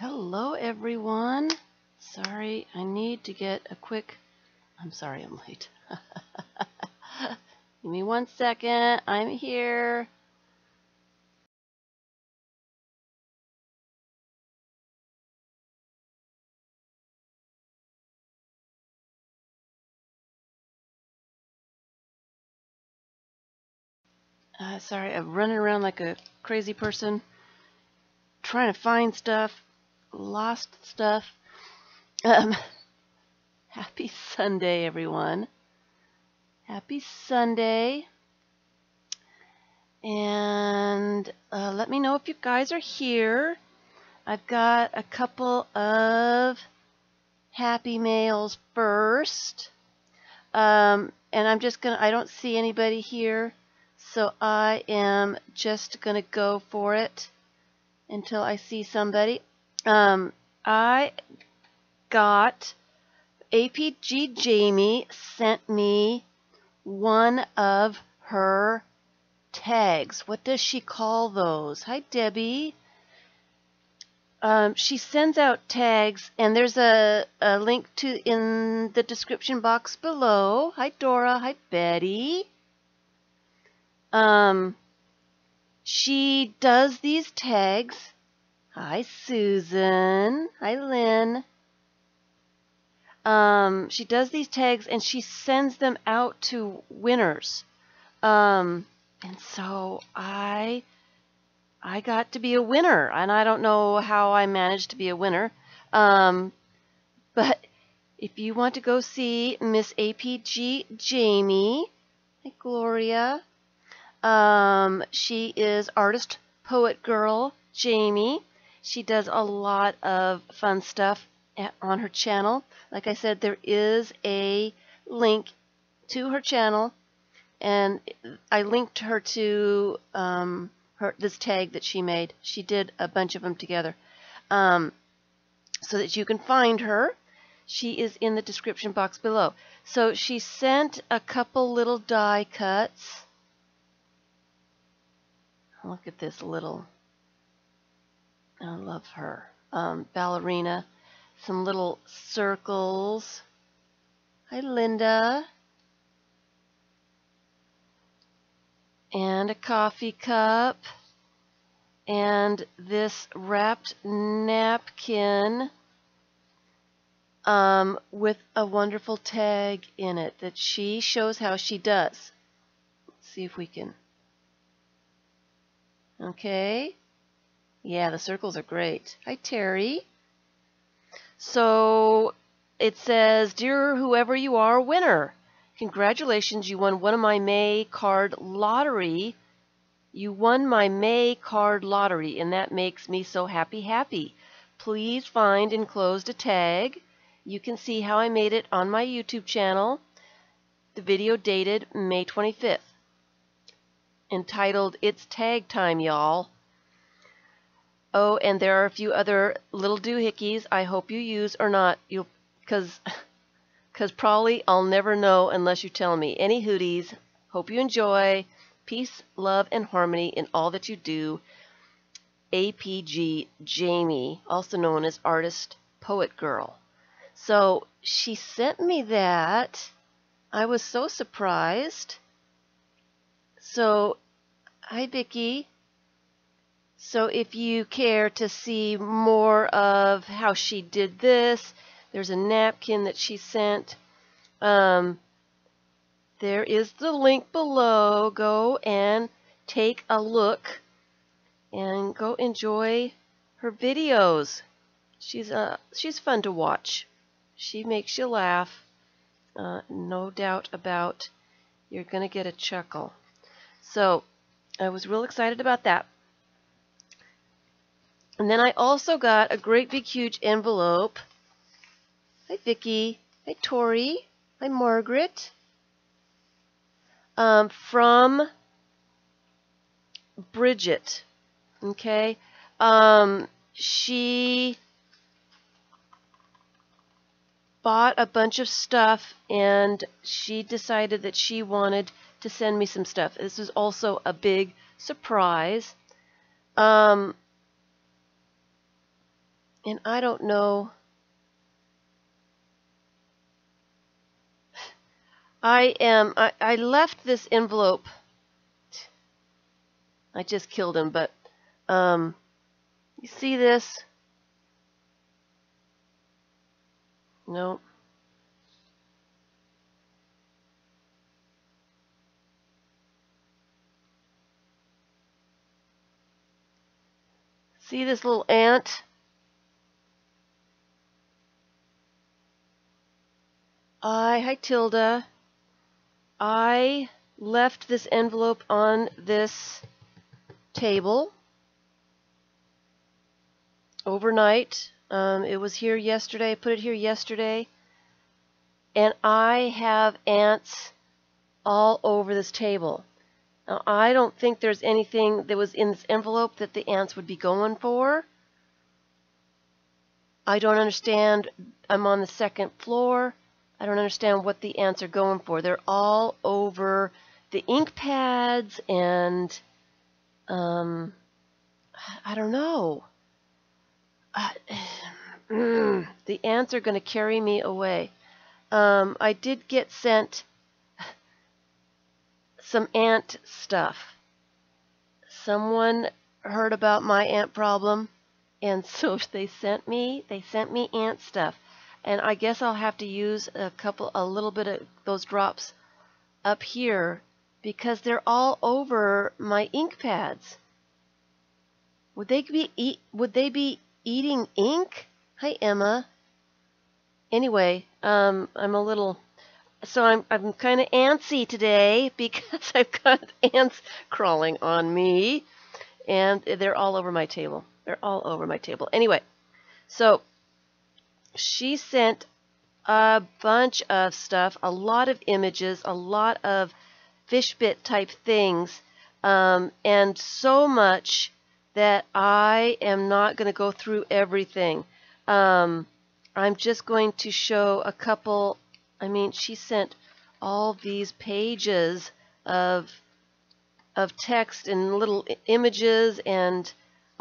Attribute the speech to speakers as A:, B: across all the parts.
A: Hello everyone. Sorry, I need to get a quick... I'm sorry I'm late. Give me 1 second. I'm here. Sorry, I'm running around like a crazy person, trying to find stuff, lost stuff. Happy Sunday, everyone. Happy Sunday. And let me know if you guys are here. I've got a couple of happy mails first. And I'm just gonna, I don't see anybody here, so I am just gonna go for it until I see somebody. I got APG Jamie sent me one of her tags. What does she call those? Hi, Debbie. She sends out tags, and there's a link to in the description box below. Hi, Dora. Hi, Betty. She does these tags. Hi, Susan. Hi, Lynn. She does these tags, and she sends them out to winners. And so I got to be a winner, and I don't know how I managed to be a winner. But if you want to go see Miss APG Jamie, hi Gloria, she is artist, poet girl Jamie. She does a lot of fun stuff on her channel. Like I said, there is a link to her channel, and I linked her to this tag that she made. She did a bunch of them together, so that you can find her. She is in the description box below. So she sent a couple little die cuts. Look at this little, I love her, ballerina. Some little circles. Hi, Linda. And a coffee cup. And this wrapped napkin with a wonderful tag in it that she shows how she does. Let's see if we can. Okay. Yeah, the circles are great. Hi, Terry. So it says, "Dear whoever you are, winner. Congratulations, you won one of my May card lottery. You won my May card lottery, and that makes me so happy. Please find enclosed a tag. You can see how I made it on my YouTube channel. The video dated May 25th. Entitled, 'It's Tag Time, Y'all.' Oh, and there are a few other little doohickeys I hope you use or not, because probably I'll never know unless you tell me. Any hooties, hope you enjoy. Peace, love, and harmony in all that you do. APG Jamie, also known as Artist Poet Girl." So she sent me that. I was so surprised. So, hi Vicki. So if you care to see more of how she did this, there's a napkin that she sent. There is the link below. Go and take a look and go enjoy her videos. She's fun to watch. She makes you laugh. No doubt about you're going to get a chuckle. So I was real excited about that. And then I also got a great big huge envelope. Hi Vicki. Hi Tori. Hi Margaret. From Bridget. Okay. She bought a bunch of stuff, and she decided that she wanted to send me some stuff. This is also a big surprise. And I don't know. I left this envelope. I just killed him, but you see this? No. See this little ant? Hi Tilda. I left this envelope on this table overnight. It was here yesterday. I put it here yesterday. And I have ants all over this table. Now, I don't think there's anything that was in this envelope that the ants would be going for. I don't understand. I'm on the second floor. I don't understand what the ants are going for. They're all over the ink pads and I don't know. The ants are going to carry me away. I did get sent some ant stuff. Someone heard about my ant problem, and so they sent me ant stuff. And I guess I'll have to use a little bit of those drops up here because they're all over my ink pads. Would they be eating ink? Hi, Emma. Anyway, I'm kind of antsy today because I've got ants crawling on me, and they're all over my table. They're all over my table. Anyway, so she sent a bunch of stuff, a lot of images, a lot of fish bit type things, and so much that I am not going to go through everything. I'm just going to show a couple. I mean, she sent all these pages of text and little images and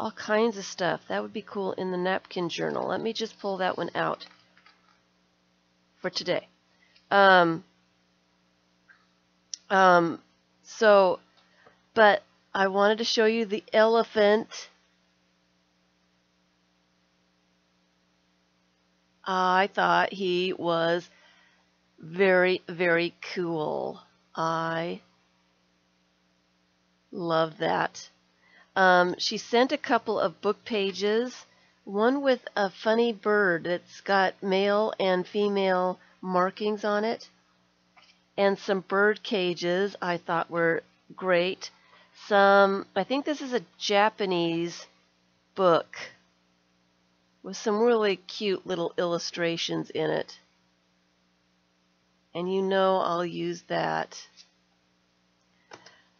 A: all kinds of stuff. That would be cool in the Napkin Journal. Let me just pull that one out for today. But I wanted to show you the elephant. I thought he was very, very cool. I love that. She sent a couple of book pages, one with a funny bird that's got male and female markings on it, and some bird cages I thought were great. I think this is a Japanese book with some really cute little illustrations in it. And you know I'll use that.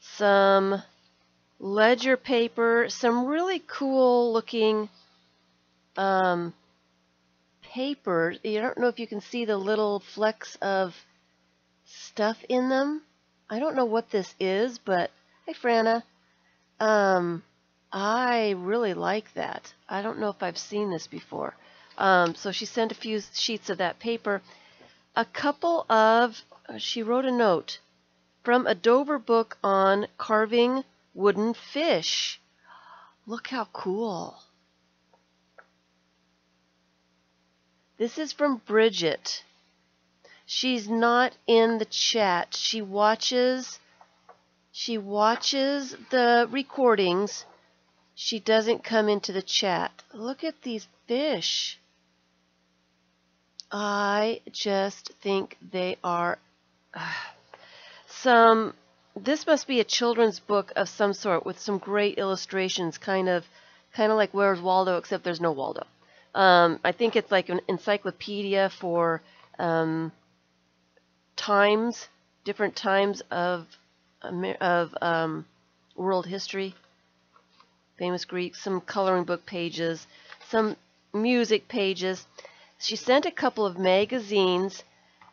A: Some ledger paper, some really cool looking paper. I don't know if you can see the little flecks of stuff in them. I don't know what this is, but hi Franna. I really like that. I don't know if I've seen this before. So she sent a few sheets of that paper. A couple of, she wrote a note from a Dover book on carving wooden fish. Look how cool. This is from Bridget. She's not in the chat. She watches the recordings. She doesn't come into the chat. Look at these fish. I just think they are this must be a children's book of some sort with some great illustrations, kind of like Where's Waldo, except there's no Waldo. I think it's like an encyclopedia for times, different times of world history, famous Greeks, some coloring book pages, some music pages. She sent a couple of magazines,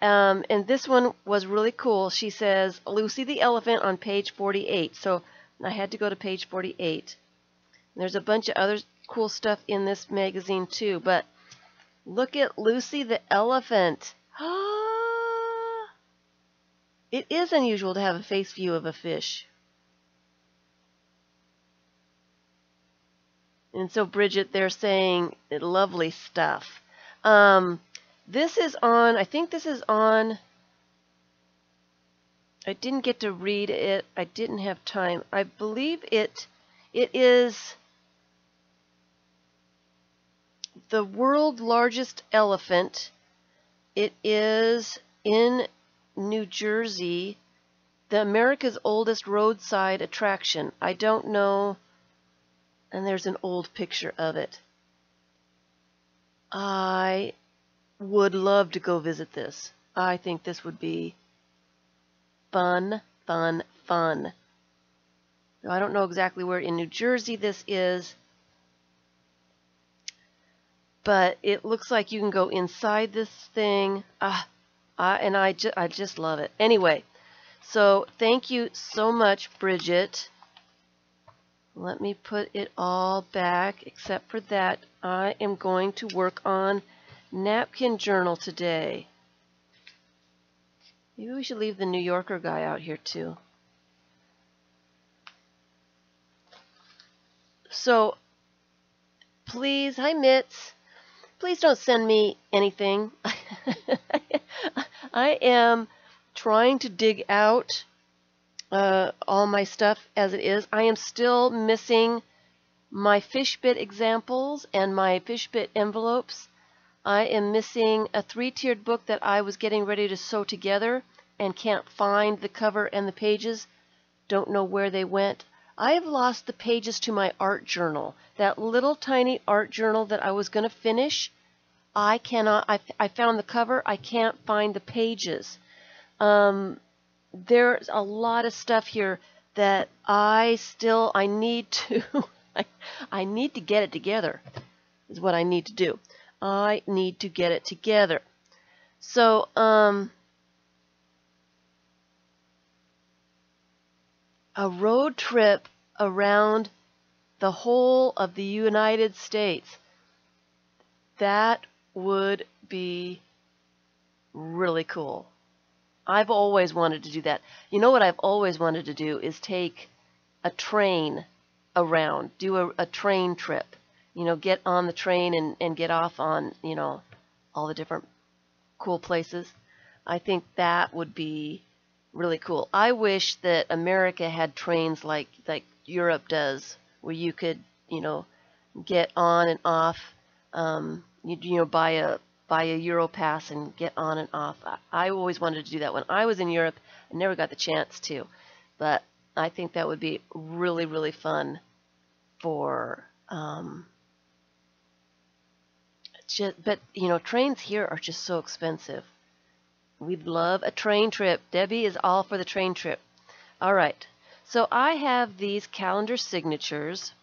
A: and this one was really cool. She says, Lucy the Elephant on page 48. So I had to go to page 48. And there's a bunch of other cool stuff in this magazine too. But look at Lucy the elephant. It is unusual to have a face view of a fish. And so, Bridget, they're saying lovely stuff. This is on, I think this is on, I didn't get to read it. I didn't have time. I believe it is the world's largest elephant. It is in New Jersey, the America's oldest roadside attraction. I don't know, and there's an old picture of it. I would love to go visit this. I think this would be fun, fun, fun. Now, I don't know exactly where in New Jersey this is, but it looks like you can go inside this thing. And I just love it. Anyway, so thank you so much, Bridget. Let me put it all back, except for that. I am going to work on Napkin Journal today. Maybe we should leave the New Yorker guy out here too. So, please, hi Mitz, please don't send me anything. I am trying to dig out all my stuff as it is. I am still missing my fish bit examples and my fish bit envelopes. I am missing a 3-tiered book that I was getting ready to sew together and can't find the cover and the pages. Don't know where they went. I have lost the pages to my art journal. That little tiny art journal that I was going to finish. I cannot. I found the cover. I can't find the pages. There's a lot of stuff here that I need to I need to get it together is what I need to do. I need to get it together. So a road trip around the whole of the United States. That would be really cool. I've always wanted to do that. You know what I've always wanted to do is take a train around, do a train trip. You know, get on the train and get off on, you know, all the different cool places. I think that would be really cool. I wish that America had trains like Europe does, where you could, you know, get on and off. You know, buy a Euro pass and get on and off. I always wanted to do that when I was in Europe. I never got the chance to, but I think that would be really, really fun for. But you know, trains here are just so expensive. We'd love a train trip. Debbie is all for the train trip. All right. So I have these calendar signatures.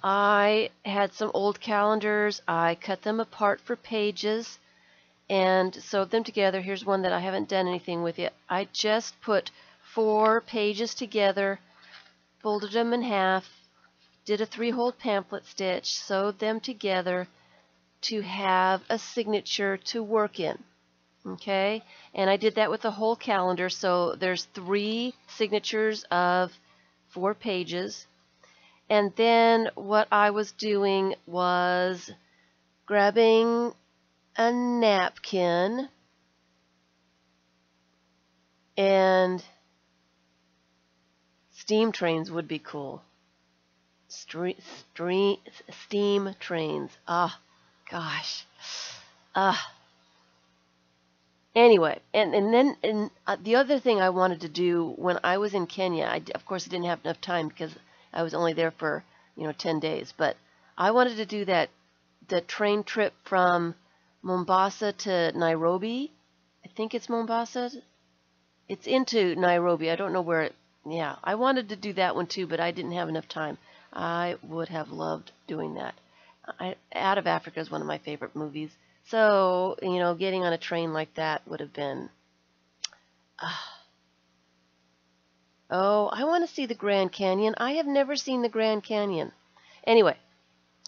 A: I had some old calendars. I cut them apart for pages and sewed them together. Here's one that I haven't done anything with yet. I just put 4 pages together, folded them in half, did a 3-hole pamphlet stitch, sewed them together to have a signature to work in. Okay, and I did that with the whole calendar, so there's 3 signatures of 4 pages. And then what I was doing was grabbing a napkin and steam trains would be cool. Steam trains. Ah, gosh. Anyway, and then the other thing I wanted to do when I was in Kenya, of course I didn't have enough time because I was only there for, you know, 10 days, but I wanted to do the train trip from Mombasa to Nairobi. I think it's Mombasa. It's into Nairobi. I don't know where it, yeah, I wanted to do that one too, but I didn't have enough time. I would have loved doing that. Out of Africa is one of my favorite movies. So, you know, getting on a train like that would have been... Oh, I want to see the Grand Canyon. I have never seen the Grand Canyon. Anyway,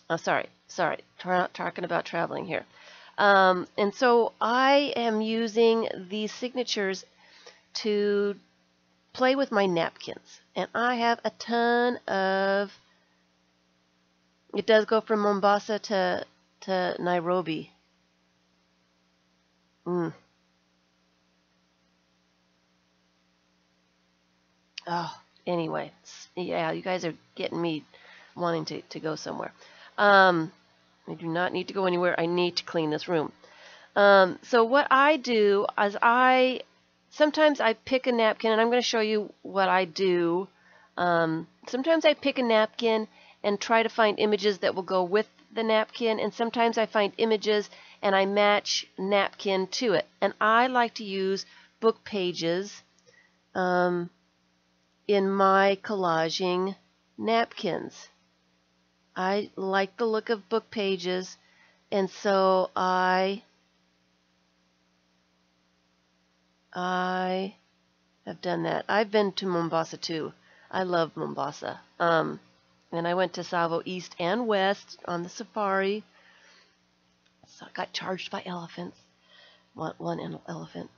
A: oh, sorry, talking about traveling here. And so I am using these signatures to play with my napkins. And I have a ton of, it does go from Mombasa to Nairobi. Oh, anyway, yeah, you guys are getting me wanting to go somewhere. I do not need to go anywhere. I need to clean this room. So what I do is sometimes I pick a napkin, and I'm going to show you what I do. Sometimes I pick a napkin and try to find images that will go with the napkin, and sometimes I find images and I match napkin to it. And I like to use book pages in my collaging napkins. I like the look of book pages, and so I have done that. I've been to Mombasa too. I love Mombasa. And I went to Tsavo East and West on the safari. So I got charged by elephants. One elephant.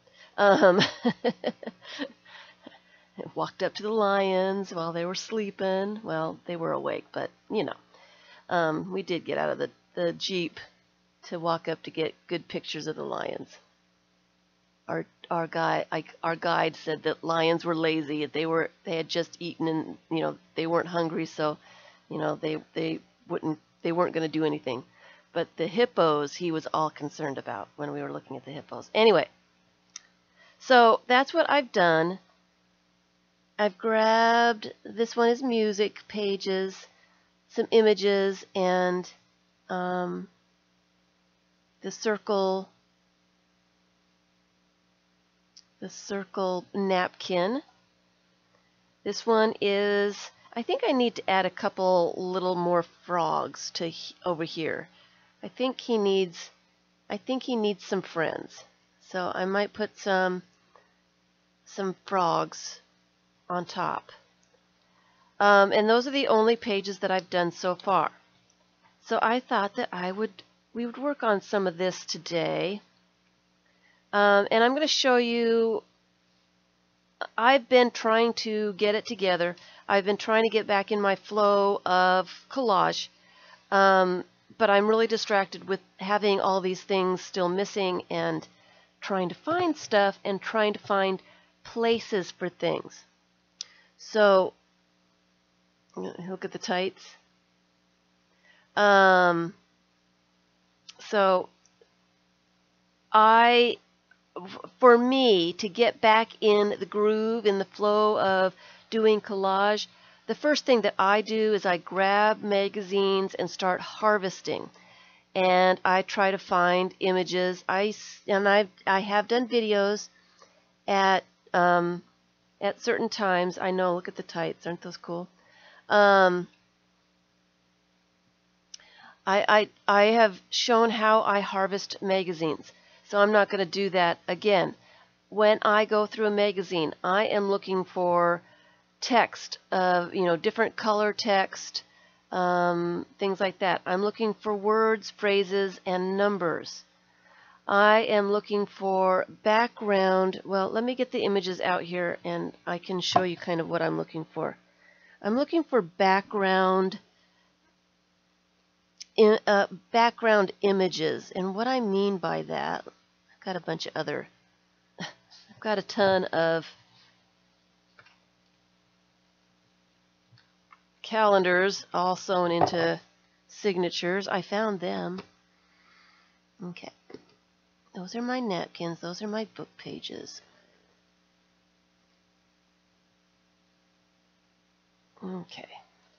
A: Walked up to the lions while they were sleeping. Well, they were awake, but you know. We did get out of the Jeep to walk up to get good pictures of the lions. Our guide said that lions were lazy. They had just eaten, and they weren't hungry, so they weren't going to do anything. But the hippos he was all concerned about when we were looking at the hippos. Anyway, so that's what I've done. I've grabbed, this one is music pages, some images, and the circle napkin. This one is, I think I need to add a couple little more frogs to over here. I think he needs some friends. So I might put some frogs on top. And those are the only pages that I've done so far. So I thought that we would work on some of this today. And I'm going to show you, I've been trying to get it together. I've been trying to get back in my flow of collage. But I'm really distracted with having all these things still missing and trying to find stuff and trying to find places for things. So, look at the tights. So, for me to get back in the groove, in the flow of doing collage, the first thing that I do is I grab magazines and start harvesting, and I try to find images. I have done videos at certain times. I know. Look at the tights. Aren't those cool? I have shown how I harvest magazines, so I'm not going to do that again. When I go through a magazine, I am looking for text of, different color text, things like that. I'm looking for words, phrases, and numbers. I am looking for background. Well, let me get the images out here and I can show you kind of what I'm looking for. I'm looking for background images, and what I mean by that, I've got a bunch of other, I've got a ton of calendars all sewn into signatures. I found them. Okay. Those are my napkins. Those are my book pages. Okay.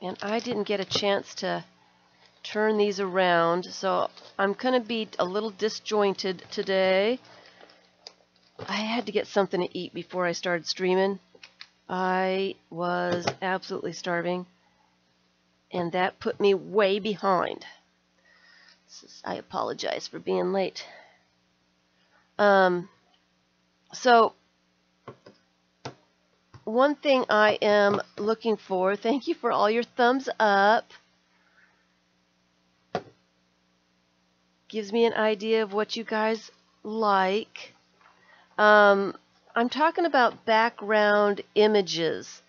A: And I didn't get a chance to turn these around, so I'm going to be a little disjointed today. I had to get something to eat before I started streaming. I was absolutely starving, and that put me way behind. I apologize for being late. So one thing I am looking for, thank you for all your thumbs up. gives me an idea of what you guys like. I'm talking about background images.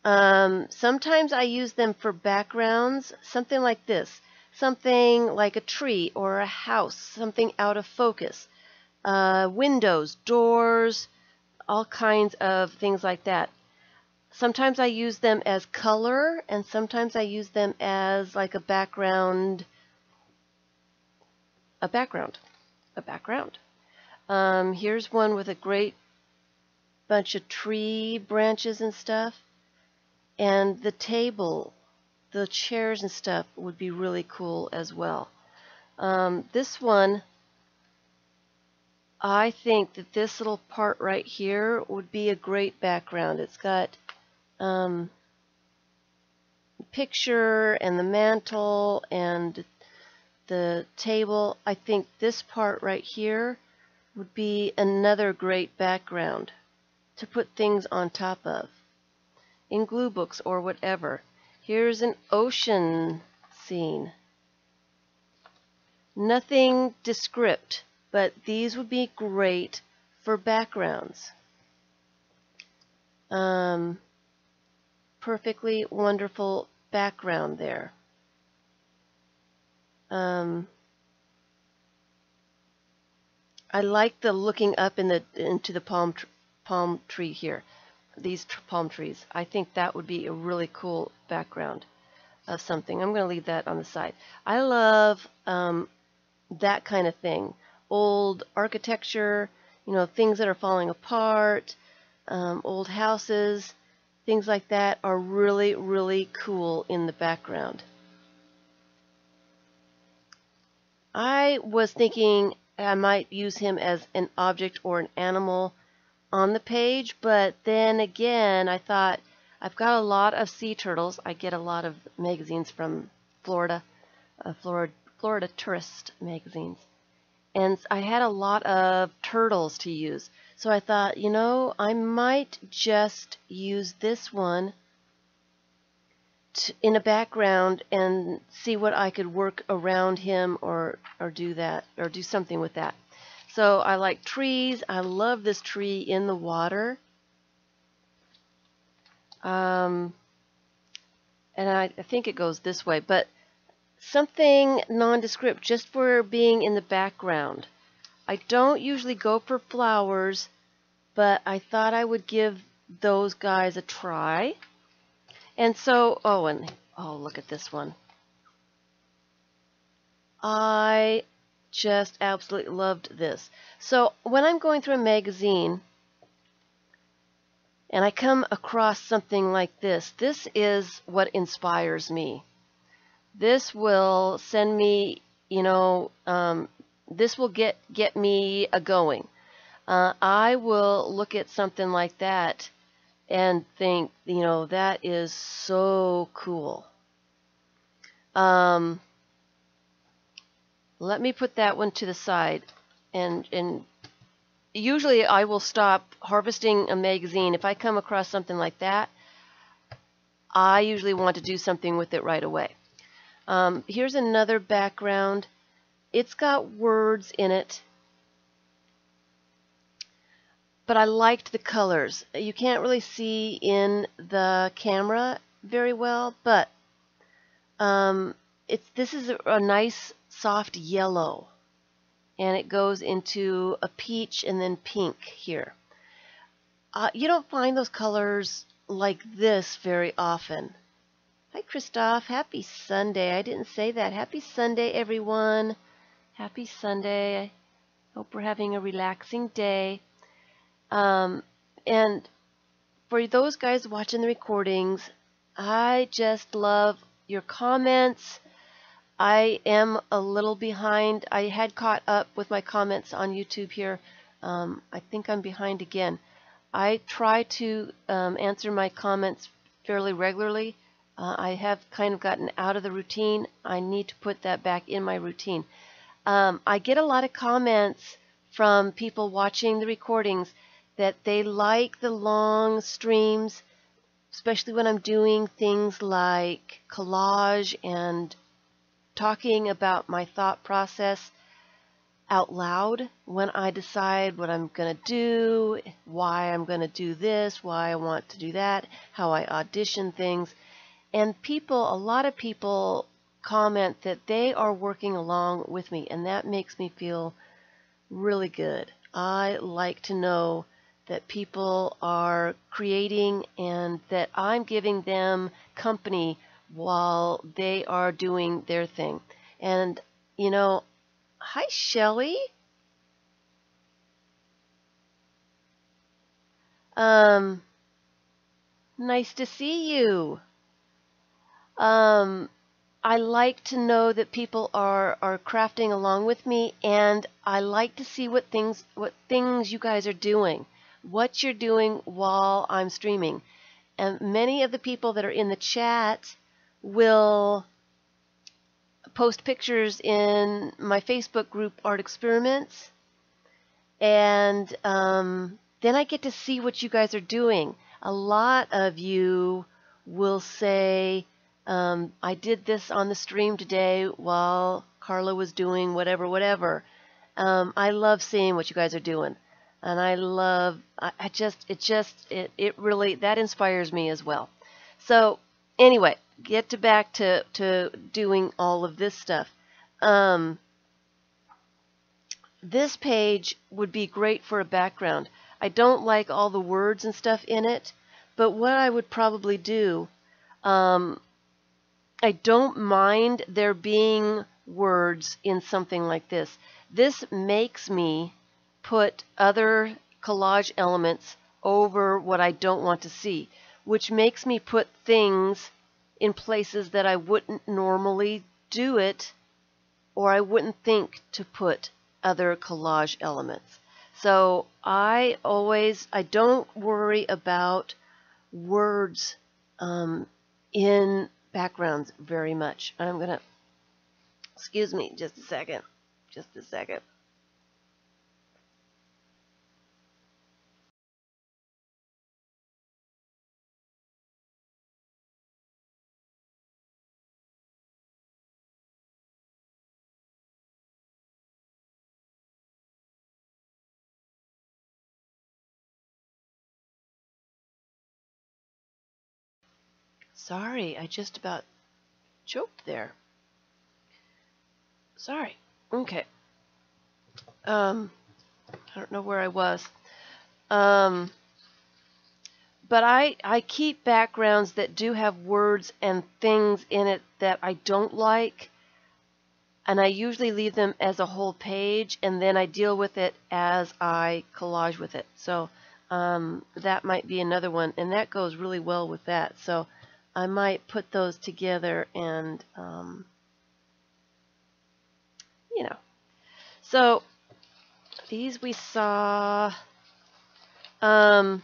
A: Sometimes I use them for backgrounds, something like this, something like a tree or a house, something out of focus, windows, doors, all kinds of things like that. Sometimes I use them as color, and sometimes I use them as like a background. Here's one with a great bunch of tree branches and stuff. And the table, the chairs and stuff would be really cool as well. This one, I think that this little part right here would be a great background. It's got the picture and the mantle and the table. I think this part right here would be another great background to put things on top of in glue books or whatever. Here's an ocean scene. Nothing descript, but these would be great for backgrounds. Perfectly wonderful background there. I like the looking up into the palm tree here. These palm trees. I think that would be a really cool background of something. I'm going to leave that on the side. I love that kind of thing. Old architecture, things that are falling apart, old houses, things like that are really, really cool in the background. I was thinking I might use him as an object or an animal on the page, but then again I thought I've got a lot of sea turtles. I get a lot of magazines from Florida tourist magazines, and I had a lot of turtles to use, so I thought, I might just use this one in a background and see what I could work around him or do that, or do something with that. So I like trees. I love this tree in the water. And I think it goes this way, but something nondescript just for being in the background. I don't usually go for flowers, but I thought I would give those guys a try. And so, look at this one. I just absolutely loved this. So when I'm going through a magazine and I come across something like this, this is what inspires me. This will send me, this will get me going. I will look at something like that and think, that is so cool. Let me put that one to the side, and usually I will stop harvesting a magazine. If I come across something like that, I usually want to do something with it right away. Here's another background. It's got words in it, but I liked the colors. You can't really see in the camera very well, but this is a nice soft yellow, and it goes into a peach and then pink here. You don't find those colors like this very often. Hi, Christoph. Happy Sunday. I didn't say that. Happy Sunday, everyone. Happy Sunday. I hope we're having a relaxing day. And for those guys watching the recordings, I just love your comments. I am a little behind. I had caught up with my comments on YouTube here. I think I'm behind again. I try to answer my comments fairly regularly. I have kind of gotten out of the routine. I need to put that back in my routine. I get a lot of comments from people watching the recordings that they like the long streams, especially when I'm doing things like collage and talking about my thought process. out loud when I decide what I'm going to do, why I'm going to do this, why I want to do that, how I audition things. And a lot of people comment that they are working along with me, and that makes me feel really good. I like to know that people are creating and that I'm giving them company while they are doing their thing. And, hi, Shelley. Nice to see you. I like to know that people are crafting along with me, and I like to see what things you guys are doing, what you're doing while I'm streaming. And many of the people that are in the chat will post pictures in my Facebook group, Art Experiments, and then I get to see what you guys are doing. A lot of you will say, I did this on the stream today while Carla was doing whatever. I love seeing what you guys are doing. And it really, that inspires me as well. So anyway, back to doing all of this stuff. This page would be great for a background. I don't like all the words and stuff in it, but what I would probably do, I don't mind there being words in something like this. This makes me put other collage elements over what I don't want to see, which makes me put things in places that I wouldn't normally do it, or I wouldn't think to put other collage elements. So I don't worry about words in backgrounds very much. I'm going to, excuse me, just a second. Sorry, I just about choked there. Sorry. Okay. I don't know where I was. But I keep backgrounds that do have words and things in it that I don't like, and I usually leave them as a whole page, and then I deal with it as I collage with it. So that might be another one, and that goes really well with that. So I might put those together and, So these we saw. So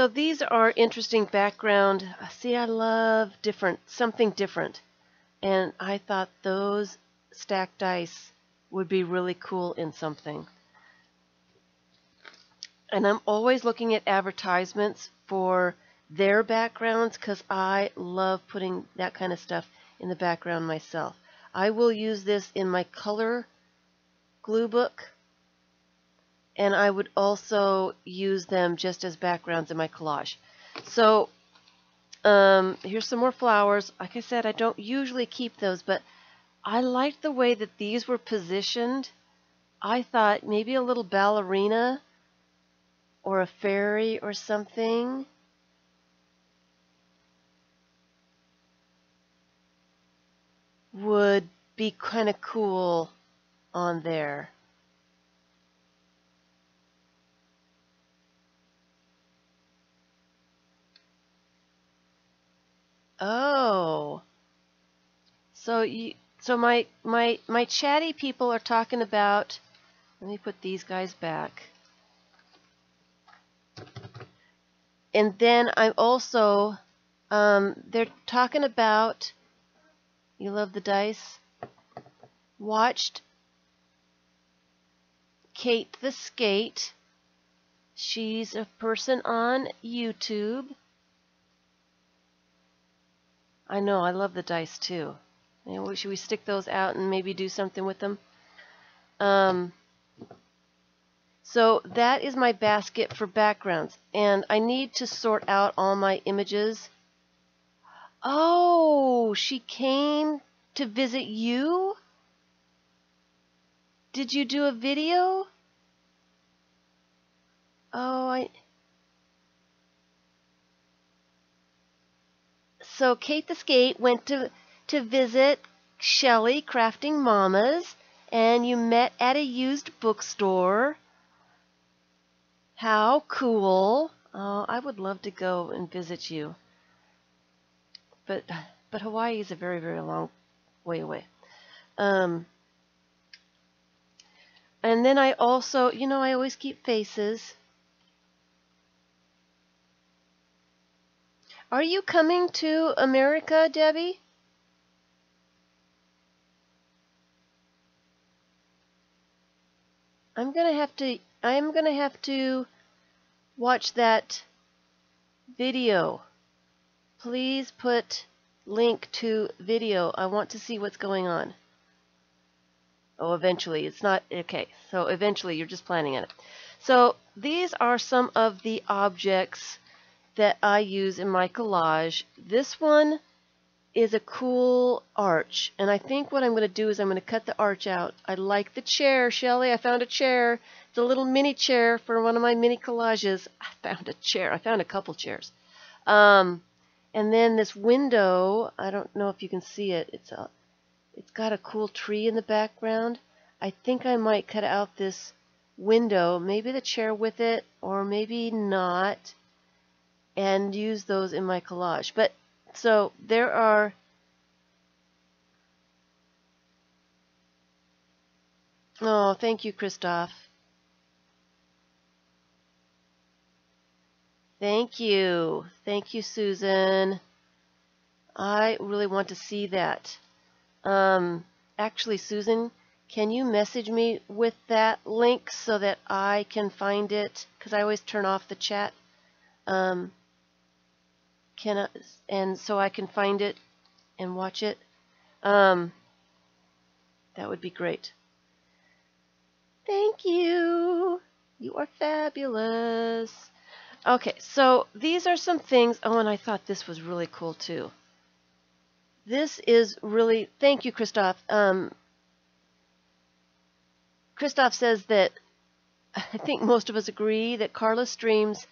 A: these are interesting background. See, I love something different. And I thought those stacked dice would be really cool in something. And I'm always looking at advertisements for their backgrounds because I love putting that kind of stuff in the background myself. I will use this in my color glue book, and I would also use them just as backgrounds in my collage. So here's some more flowers. Like I said, I don't usually keep those, but I liked the way that these were positioned. I thought maybe a little ballerina or a fairy or something would be kind of cool on there. Oh, so my chatty people are talking about. Let me put these guys back. And then I'm also, they're talking about, you love the dice, watched Kate the Skate. She's a person on YouTube. I know, I love the dice too. Should we stick those out and maybe do something with them? So that is my basket for backgrounds. And I need to sort out all my images. Oh, she came to visit you? Did you do a video? Oh, So Kate the Skate went to visit Shelley Crafting Mamas, and you met at a used bookstore. How cool. Oh, I would love to go and visit you. But Hawaii is a very, very long way away. And then I also, I always keep faces. Are you coming to America, Debbie? I'm gonna have to watch that video. Please put link to video. I want to see what's going on. Oh, eventually. It's not okay. So eventually you're just planning on it. So these are some of the objects that I use in my collage. This one is a cool arch, and I think what I'm going to do is I'm going to cut the arch out. I like the chair, Shelley. I found a chair. It's a little mini chair for one of my mini collages. I found a chair. I found a couple chairs. And then this window, I don't know if you can see it. It's got a cool tree in the background. I think I might cut out this window, maybe the chair with it, or maybe not, and use those in my collage. But so there are Oh, thank you, Christoph. Thank you. Thank you, Susan. I really want to see that. Actually, Susan, can you message me with that link so that I can find it? Because I always turn off the chat. And so I can find it and watch it. That would be great. Thank you. You are fabulous. Okay, so these are some things. Oh, and I thought this was really cool too. This is really, thank you, Christoph. Christoph says that I think most of us agree that Carla's streams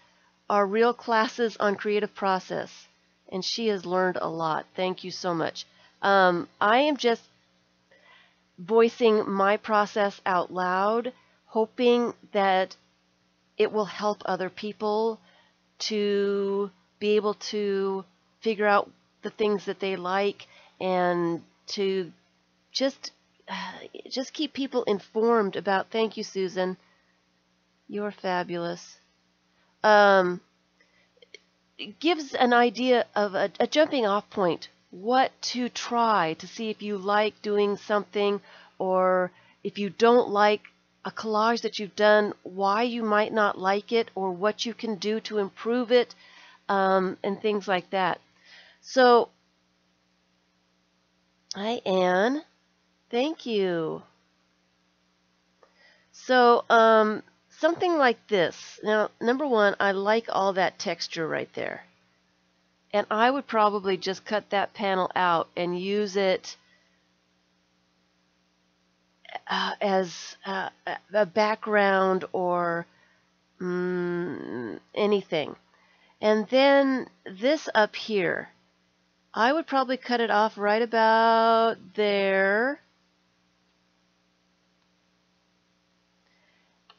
A: are real classes on creative process, and she has learned a lot. Thank you so much. I am just voicing my process out loud, hoping that it will help other people to be able to figure out the things that they like and to just keep people informed about. Thank you, Susan. You're fabulous. It gives an idea of a jumping off point, what to try to see if you like doing something, or if you don't like a collage that you've done, why you might not like it, or what you can do to improve it, and things like that. So, hi, Anne. Thank you. So, something like this. Now, number one, I like all that texture right there. And I would probably just cut that panel out and use it as a background or anything. And then this up here, I would probably cut it off right about there.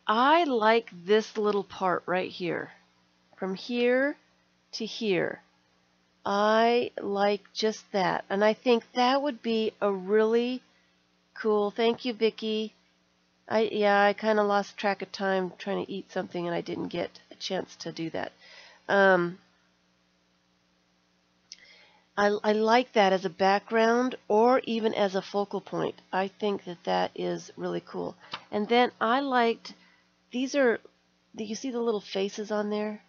A: I like this little part right here. From here to here. I like just that. And I think that would be a really cool. Thank you, Vicki. I kind of lost track of time trying to eat something and I didn't get a chance to do that. I like that as a background or even as a focal point. I think that that is really cool. And then I liked, these are, do you see the little faces on there?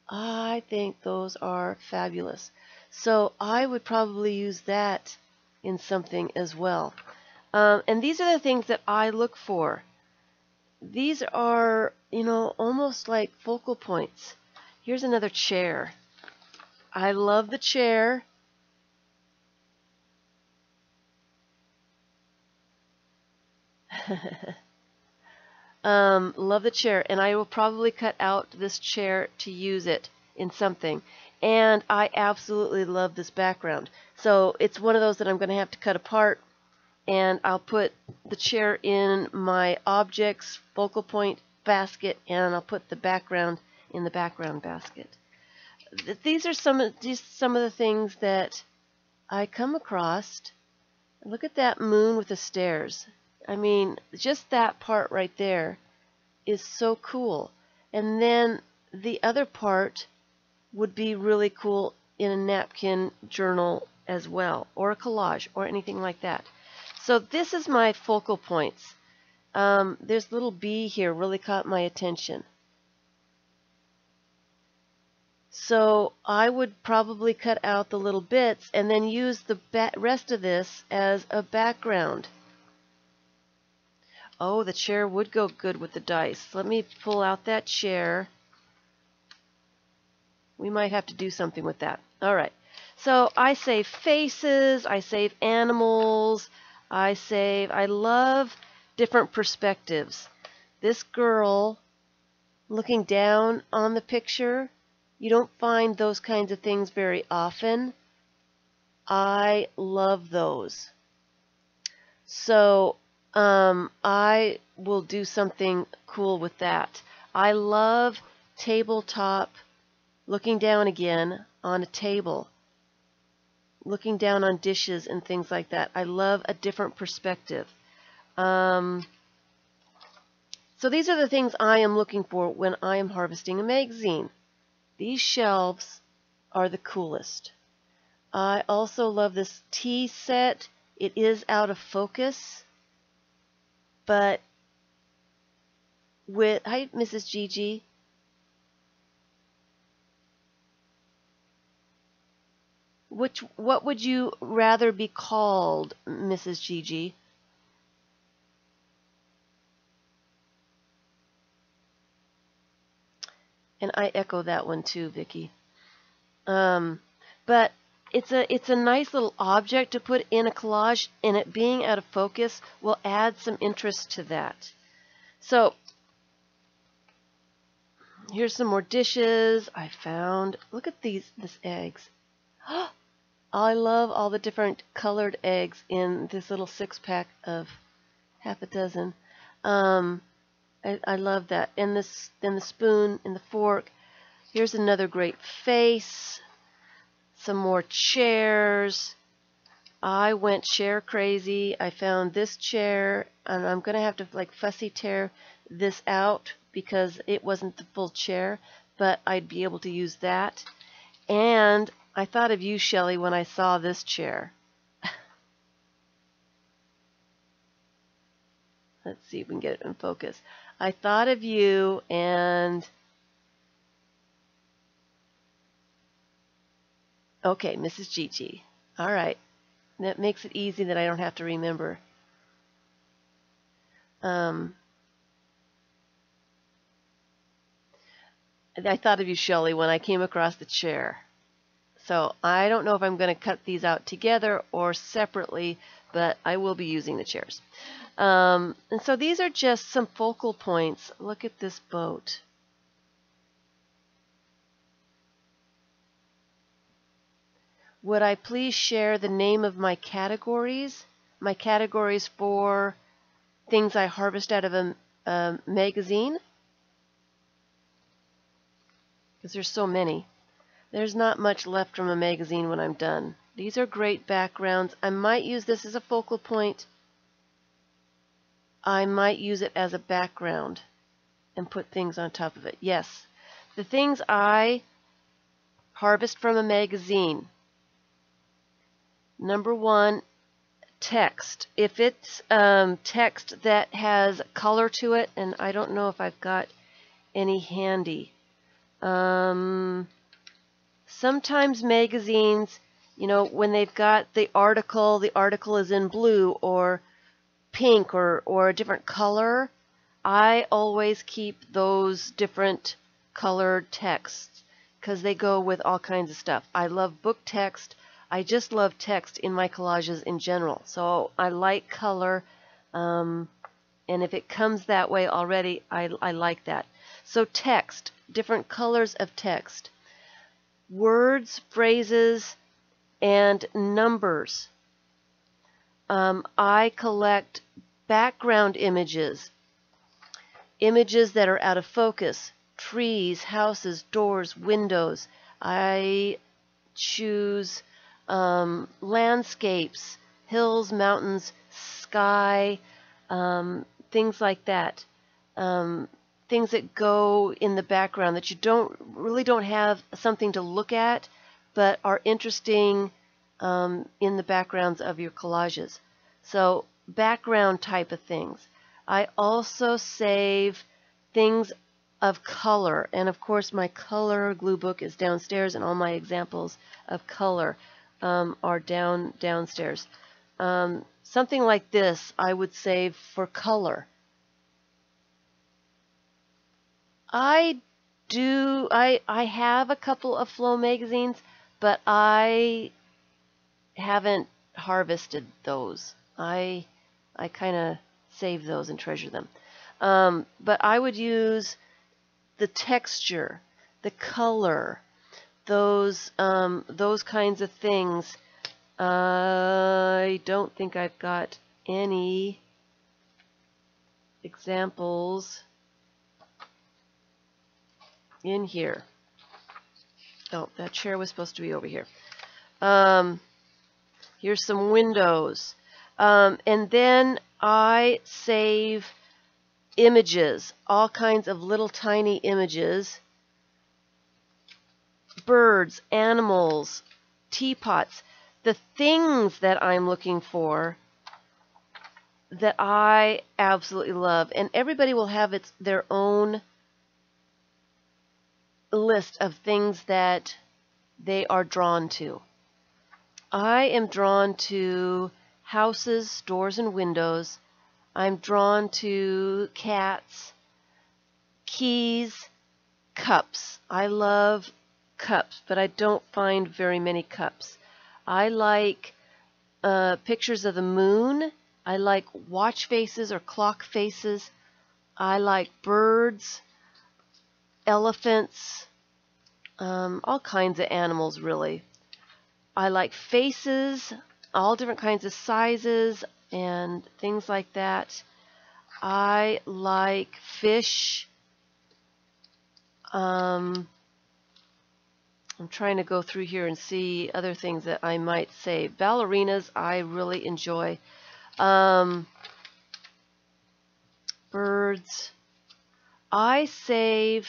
A: I think those are fabulous. So I would probably use that in something as well. And these are the things that I look for. These are, almost like focal points. Here's another chair. I love the chair. Love the chair, and I will probably cut out this chair to use it in something. And I absolutely love this background. So it's one of those that I'm going to have to cut apart, and I'll put the chair in my objects focal point basket, and I'll put the background in the background basket. These are some of the things that I come across. Look at that moon with the stairs. I mean, just that part right there is so cool. And then the other part would be really cool in a napkin journal as well, or a collage, or anything like that. So this is my focal points. This little bee here really caught my attention. So I would probably cut out the little bits and then use the rest of this as a background. Oh, the chair would go good with the dice. Let me pull out that chair. We might have to do something with that. All right. So I save faces. I save animals. I love different perspectives. This girl looking down on the picture, you don't find those kinds of things very often. I love those. So I will do something cool with that. I love tabletop, looking down again on a table, looking down on dishes and things like that. I love a different perspective. So these are the things I am looking for when I am harvesting a magazine. These shelves are the coolest. I also love this tea set. It is out of focus, but hi, Mrs. Gigi. What would you rather be called, Mrs. Gigi? And I echo that one too, Vicki. But it's a nice little object to put in a collage, and it being out of focus will add some interest to that. So here's some more dishes I found. Look at these eggs. I love all the different colored eggs in this little 6-pack of half a dozen. I love that. And the spoon and the fork. Here's another great face. Some more chairs. I went chair crazy. I found this chair, and I'm going to have to like fussy tear this out because it wasn't the full chair, but I'd be able to use that. And I thought of you, Shelley, when I saw this chair. Let's see if we can get it in focus. I thought of you, and okay, Mrs. Gigi. All right. That makes it easy that I don't have to remember. I thought of you, Shelley, when I came across the chair. So I don't know if I'm going to cut these out together or separately, but I will be using the chairs. And so these are just some focal points. Look at this boat. Would I please share the name of my categories? My categories for things I harvest out of a magazine? Because there's so many. There's not much left from a magazine when I'm done. These are great backgrounds. I might use this as a focal point. I might use it as a background and put things on top of it. Yes, the things I harvest from a magazine. Number one, text. If it's text that has color to it, and I don't know if I've got any handy. Sometimes magazines, when they've got the article is in blue, or pink or a different color, I always keep those different colored texts because they go with all kinds of stuff. I love book text. I just love text in my collages in general. So I like color, and if it comes that way already, I like that. So text, different colors of text, words, phrases, and numbers. I collect background images, images that are out of focus, trees, houses, doors, windows. I choose landscapes, hills, mountains, sky, things like that. Things that go in the background that you really don't have something to look at, but are interesting in the backgrounds of your collages. So background type of things. I also save things of color, and of course my color glue book is downstairs, and all my examples of color are downstairs. Something like this I would save for color. I have a couple of Flow magazines, but I haven't harvested those. I kind of save those and treasure them. But I would use the texture, the color, those kinds of things. I don't think I've got any examples in here. Oh, that chair was supposed to be over here. Here's some windows. And then I save images, all kinds of little tiny images. Birds, animals, teapots, the things that I'm looking for that I absolutely love. And everybody will have their own list of things that they are drawn to. I am drawn to houses, doors, and windows. I'm drawn to cats, keys, cups. I love cups, but I don't find very many cups. I like pictures of the moon. I like watch faces or clock faces. I like birds, elephants, all kinds of animals, really. I like faces, all different kinds of sizes and things like that. I like fish. I'm trying to go through here and see other things that I might save. Ballerinas I really enjoy. Birds. I save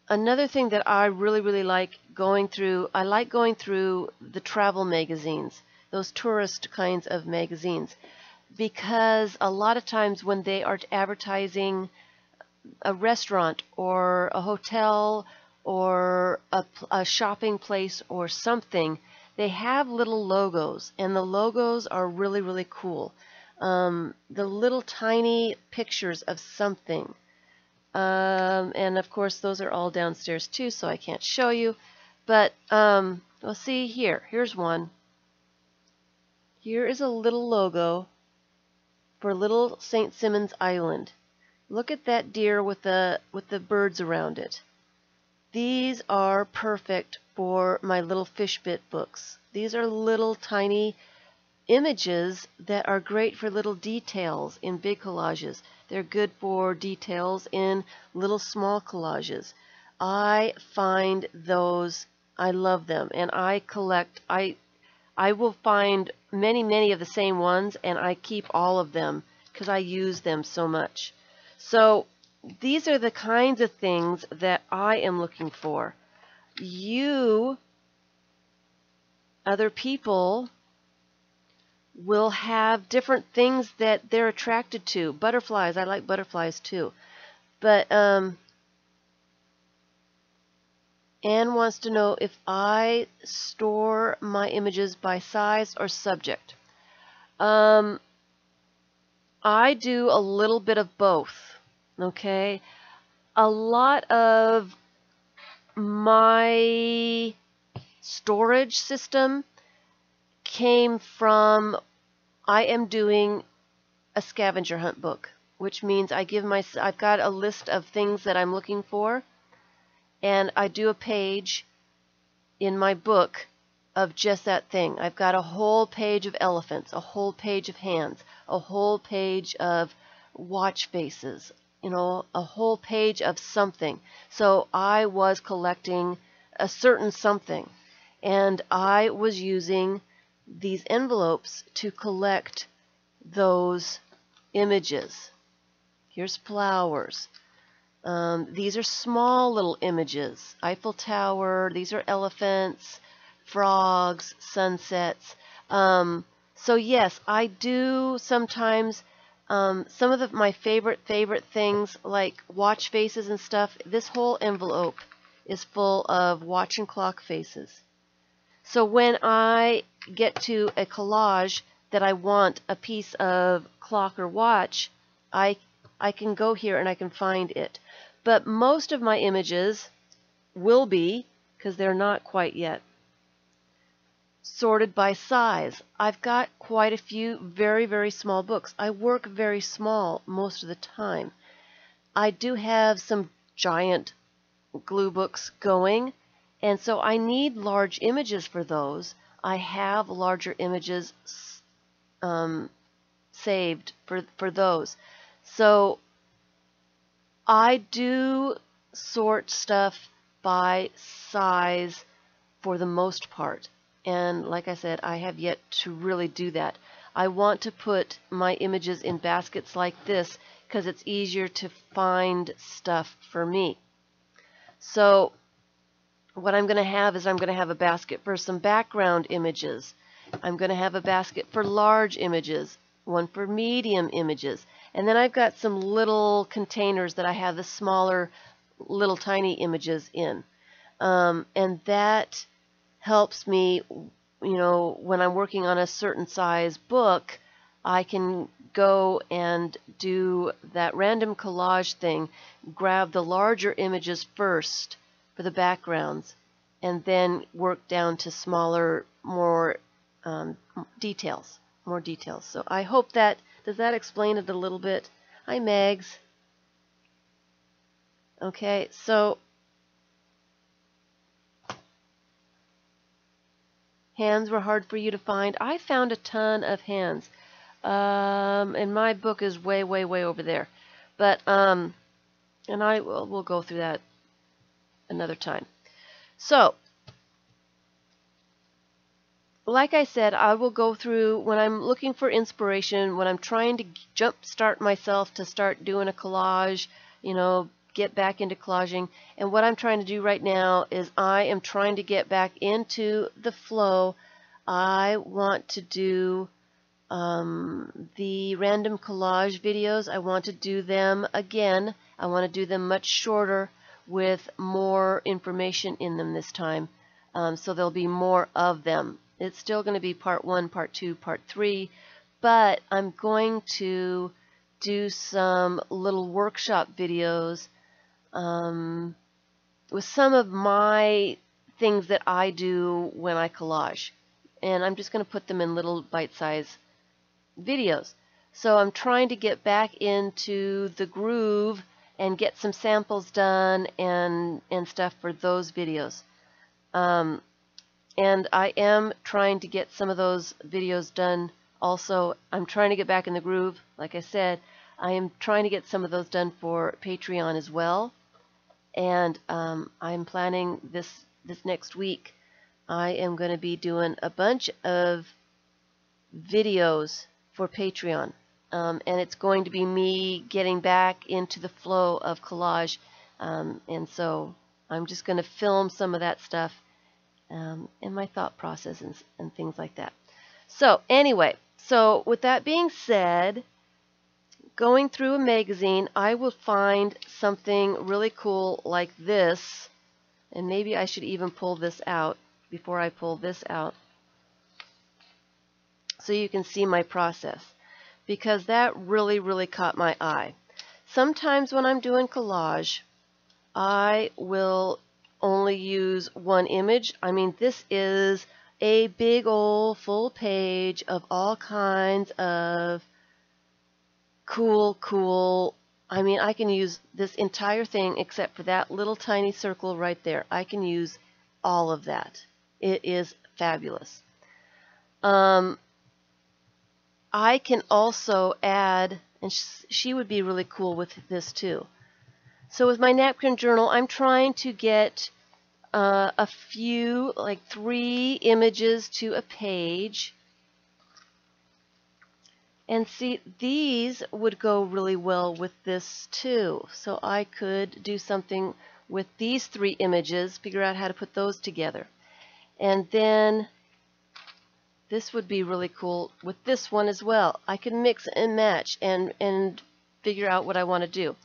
A: another thing that I really like going through. I like going through the travel magazines, those tourist kinds of magazines, because a lot of times when they are advertising a restaurant or a hotel or a shopping place or something, they have little logos, and the logos are really cool. The little tiny pictures of something. And of course those are all downstairs too, so I can't show you. But we'll see here. Here's one. Here is a little logo for Little St. Simons Island. Look at that deer with the birds around it. These are perfect for my little fish bit books. These are little tiny images that are great for little details in big collages. They're good for details in little small collages. I find those, I love them, and I collect. I will find many of the same ones, and I keep all of them because I use them so much. So these are the kinds of things that I am looking for. You, other people, will have different things that they're attracted to. Butterflies, I like butterflies too. But Anne wants to know if I store my images by size or subject. I do a little bit of both, okay? A lot of my storage system came from, I am doing a scavenger hunt book, which means I've got a list of things that I'm looking for, and I do a page in my book of just that thing. I've got a whole page of elephants, a whole page of hands, a whole page of watch faces, a whole page of something. So I was collecting a certain something, and I was using these envelopes to collect those images. Here's flowers. These are small little images. Eiffel Tower, these are elephants, frogs, sunsets. So yes, I do sometimes some of my favorite things like watch faces and stuff. This whole envelope is full of watch and clock faces. So when I get to a collage that I want a piece of clock or watch, I can go here and I can find it. But most of my images will be, because they're not quite yet, sorted by size. I've got quite a few very, very small books. I work very small most of the time. I do have some giant glue books going, and so I need large images for those. I have larger images saved for those. So I do sort stuff by size for the most part. And like I said, I have yet to really do that. I want to put my images in baskets like this because it's easier to find stuff for me. So what I'm going to have is I'm going to have a basket for some background images. I'm going to have a basket for large images, one for medium images. And then I've got some little containers that I have the smaller, little tiny images in. And that helps me, when I'm working on a certain size book, I can go and do that random collage thing, grab the larger images first for the backgrounds, and then work down to smaller, more details. So I hope does that explain it a little bit? Hi, Megs. Okay, so hands were hard for you to find. I found a ton of hands. And my book is way, way, way over there. But, and we'll go through that another time. So, like I said, I will go through when I'm looking for inspiration, when I'm trying to jumpstart myself to start doing a collage, get back into collaging. And what I'm trying to do right now is I am trying to get back into the flow. I want to do the random collage videos. I want to do them again. I want to do them much shorter with more information in them this time. So there'll be more of them. It's still going to be part 1, part 2, part 3, but I'm going to do some little workshop videos with some of my things that I do when I collage. And I'm just going to put them in little bite-sized videos. So I'm trying to get back into the groove and get some samples done and stuff for those videos. And I am trying to get some of those videos done also. I'm trying to get back in the groove. Like I said, I am trying to get some of those done for Patreon as well. And I'm planning this next week. I am going to be doing a bunch of videos for Patreon. And it's going to be me getting back into the flow of collage. And so I'm just going to film some of that stuff and my thought process and things like that. So anyway, so with that being said, going through a magazine, I will find something really cool like this. And maybe I should even pull this out before I pull this out, so you can see my process. because that really caught my eye. Sometimes when I'm doing collage, I will only use one image. I mean, this is a big old full page of all kinds of cool. I mean, I can use this entire thing except for that little tiny circle right there. I can use all of that. It is fabulous. I can also add, and she would be really cool with this too. So with my napkin journal, I'm trying to get a few, like 3 images to a page. And see, these would go really well with this too. So I could do something with these 3 images, figure out how to put those together. And then this would be really cool with this one as well. I can mix and match and figure out what I want to do.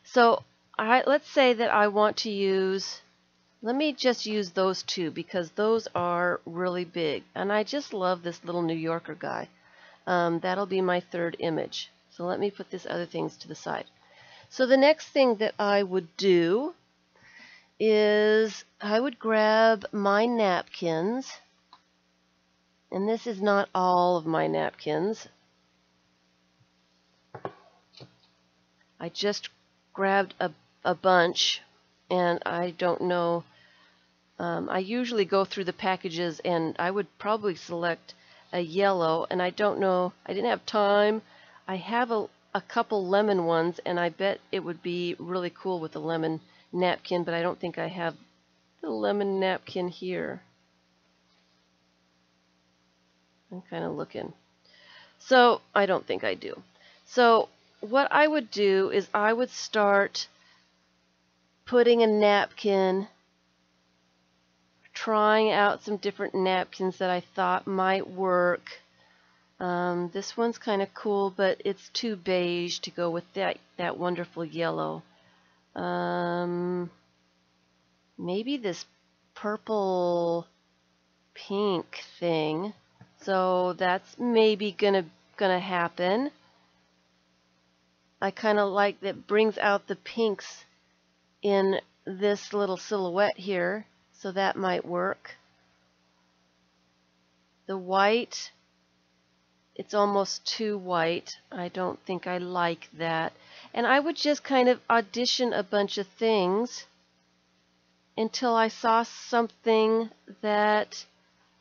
A: So let's say that I want to use, let me just use those 2 because those are really big. And I just love this little New Yorker guy. That'll be my 3rd image. So let me put these other things to the side. So the next thing that I would do is I would grab my napkins. And this is not all of my napkins. I just grabbed a bunch, and I don't know. I usually go through the packages, and I would probably select a yellow, and I don't know. I didn't have time. I have a couple lemon ones, and I bet it would be really cool with a lemon napkin, but I don't think I have the lemon napkin here. I'm kind of looking. So I don't think I do. So what I would do is I would start putting a napkin, trying out some different napkins that I thought might work. This one's kind of cool, but it's too beige to go with that wonderful yellow. Maybe this purple pink thing. So that's maybe gonna happen. I kind of like that brings out the pinks in this little silhouette here, so that might work. The white, it's almost too white. I don't think I like that. And I would just kind of audition a bunch of things until I saw something that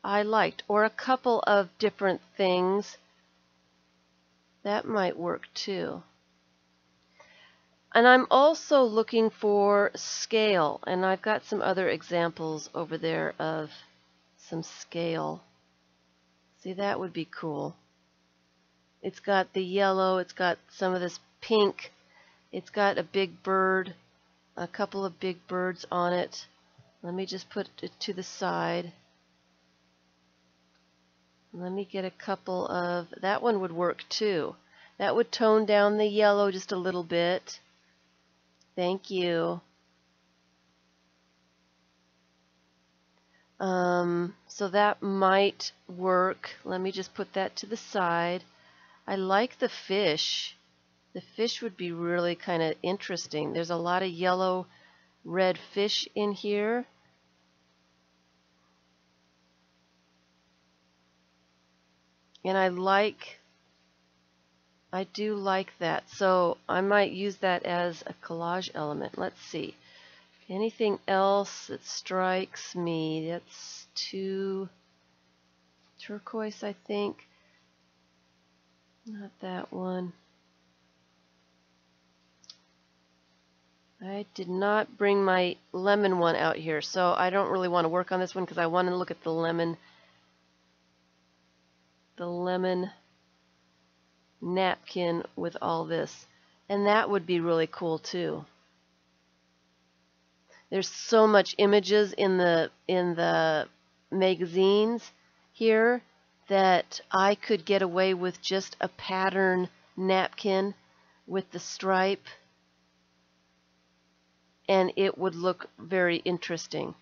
A: I liked, or a couple of different things. That might work too. And I'm also looking for scale, and I've got some other examples over there of some scale. See, that would be cool. It's got the yellow, it's got some of this pink, it's got a big bird, a couple of big birds on it. Let me just put it to the side. Let me get a couple of, that one would work too. That would tone down the yellow just a little bit. Thank you. So that might work. Let me just put that to the side. I like the fish. The fish would be really kind of interesting. There's a lot of yellow, red fish in here. And I do like that. So I might use that as a collage element. Let's see. Anything else that strikes me? That's too turquoise, I think. Not that one. I did not bring my lemon one out here, so I don't really want to work on this one because I want to look at the lemon napkin with all this. And that would be really cool too. There's so much images in the magazines here that I could get away with just a pattern napkin with the stripe, and it would look very interesting.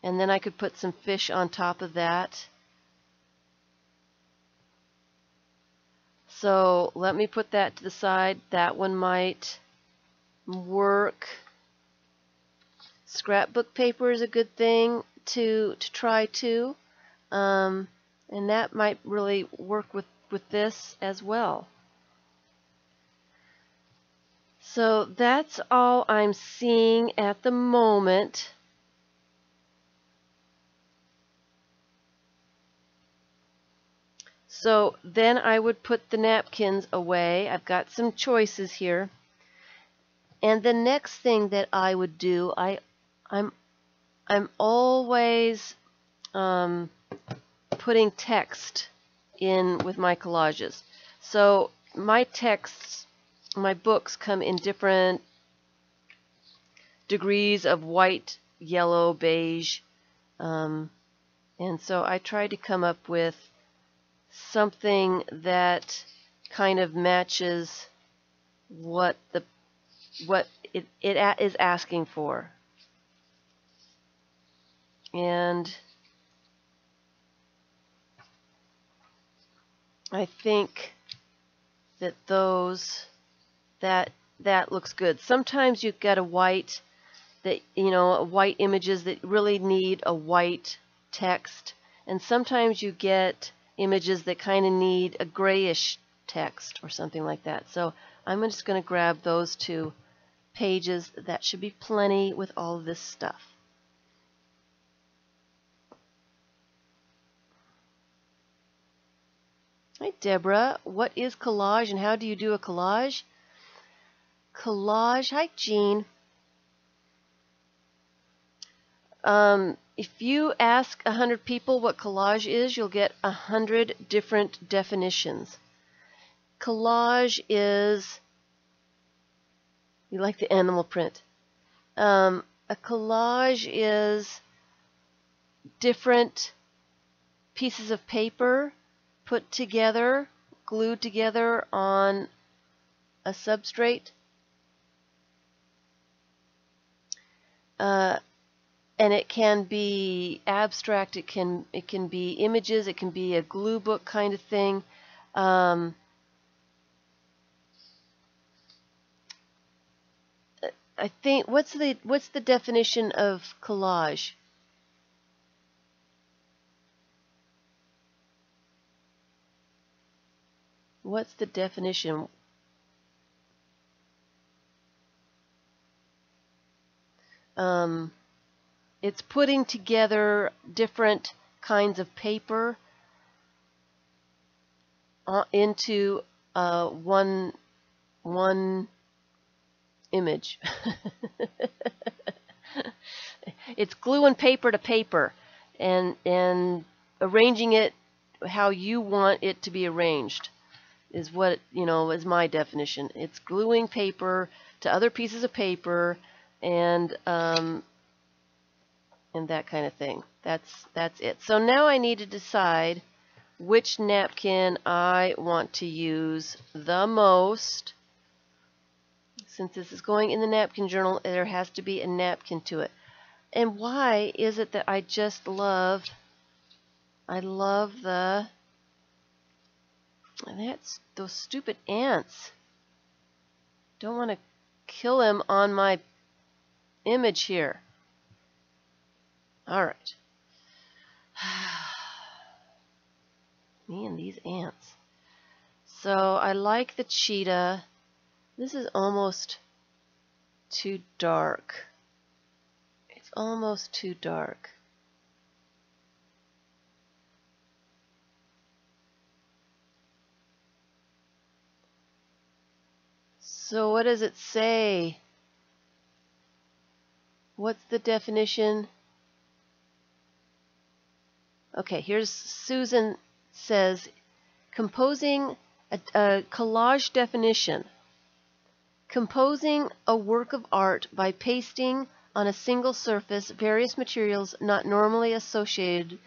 A: And then I could put some fish on top of that. So let me put that to the side. That one might work. Scrapbook paper is a good thing to try too. And that might really work with this as well. So that's all I'm seeing at the moment. So then I would put the napkins away. I've got some choices here. And the next thing that I would do, I'm always putting text in with my collages. So my texts, my books come in different degrees of white, yellow, beige, and so I try to come up with something that kind of matches what it is asking for. And I think that that looks good. Sometimes you've got a white white images that really need a white text, and sometimes you get images that kind of need a grayish text or something like that. So I'm just going to grab those 2 pages. That should be plenty with all of this stuff. Hi, Deborah. What is collage and how do you do a collage? Collage. Hi, Jean. If you ask 100 people what collage is, you'll get 100 different definitions. Collage is, you like the animal print. A collage is different pieces of paper put together, glued together on a substrate. And it can be abstract, it can be images, it can be a glue book kind of thing. I think what's the definition of collage? What's the definition? It's putting together different kinds of paper into one image. It's gluing paper to paper and arranging it how you want it to be arranged is what, is my definition. It's gluing paper to other pieces of paper and that kind of thing. That's it. So now I need to decide which napkin I want to use the most. Since this is going in the napkin journal, there has to be a napkin to it. And why is it that I just love that's those stupid ants. Don't want to kill him on my image here. All right. Me and these ants. So I like the cheetah. This is almost too dark. It's almost too dark. So what does it say? What's the definition? Okay, here's Susan says, composing a collage definition. Composing a work of art by pasting on a single surface various materials not normally associated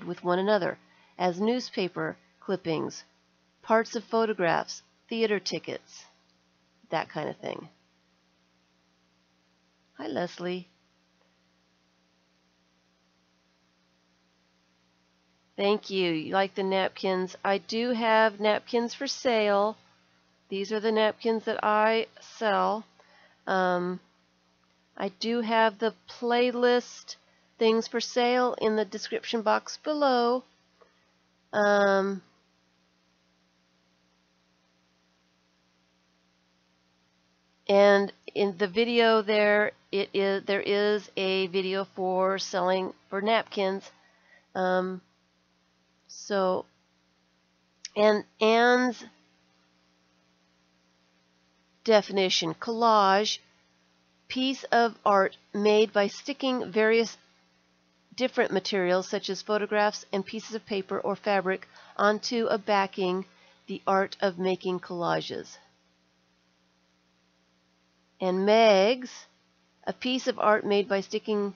A: with one another, as newspaper clippings, parts of photographs, theater tickets, that kind of thing. Hi, Leslie. Thank you. You like the napkins. I do have napkins for sale. These are the napkins that I sell. I do have the playlist things for sale in the description box below. And in the video there is a video for selling for napkins. So Anne's definition: collage, piece of art made by sticking various different materials such as photographs and pieces of paper or fabric onto a backing, the art of making collages. And Meg's, a piece of art made by sticking,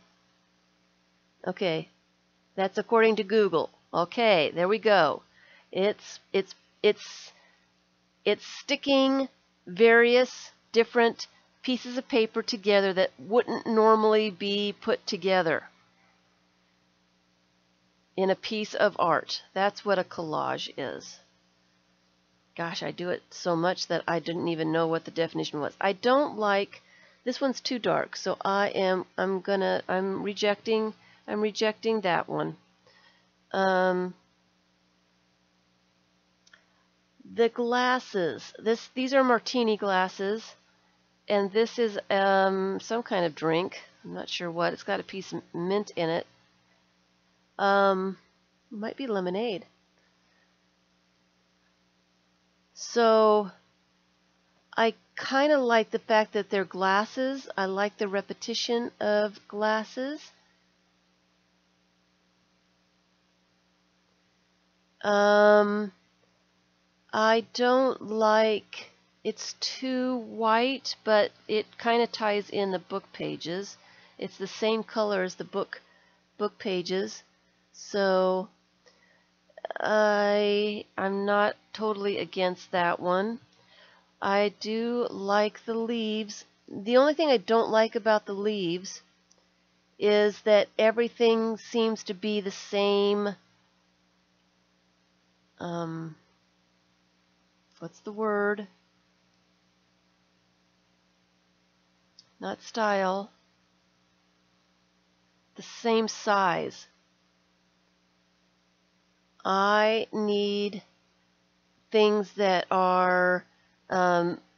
A: okay, that's according to Google. Okay, there we go. It's sticking various different pieces of paper together that wouldn't normally be put together in a piece of art. That's what a collage is. Gosh, I do it so much that I didn't even know what the definition was. I don't like, this one's too dark, so I'm rejecting that one. The glasses. These are martini glasses, and this is some kind of drink. I'm not sure what. It's got a piece of mint in it. Might be lemonade. So I kind of like the fact that they're glasses. I like the repetition of glasses. I don't like, it's too white, but it kind of ties in the book pages. It's the same color as the book pages. So I'm not totally against that one. I do like the leaves. The only thing I don't like about the leaves is that everything seems to be the same. What's the word? Not style. The same size. I need things that are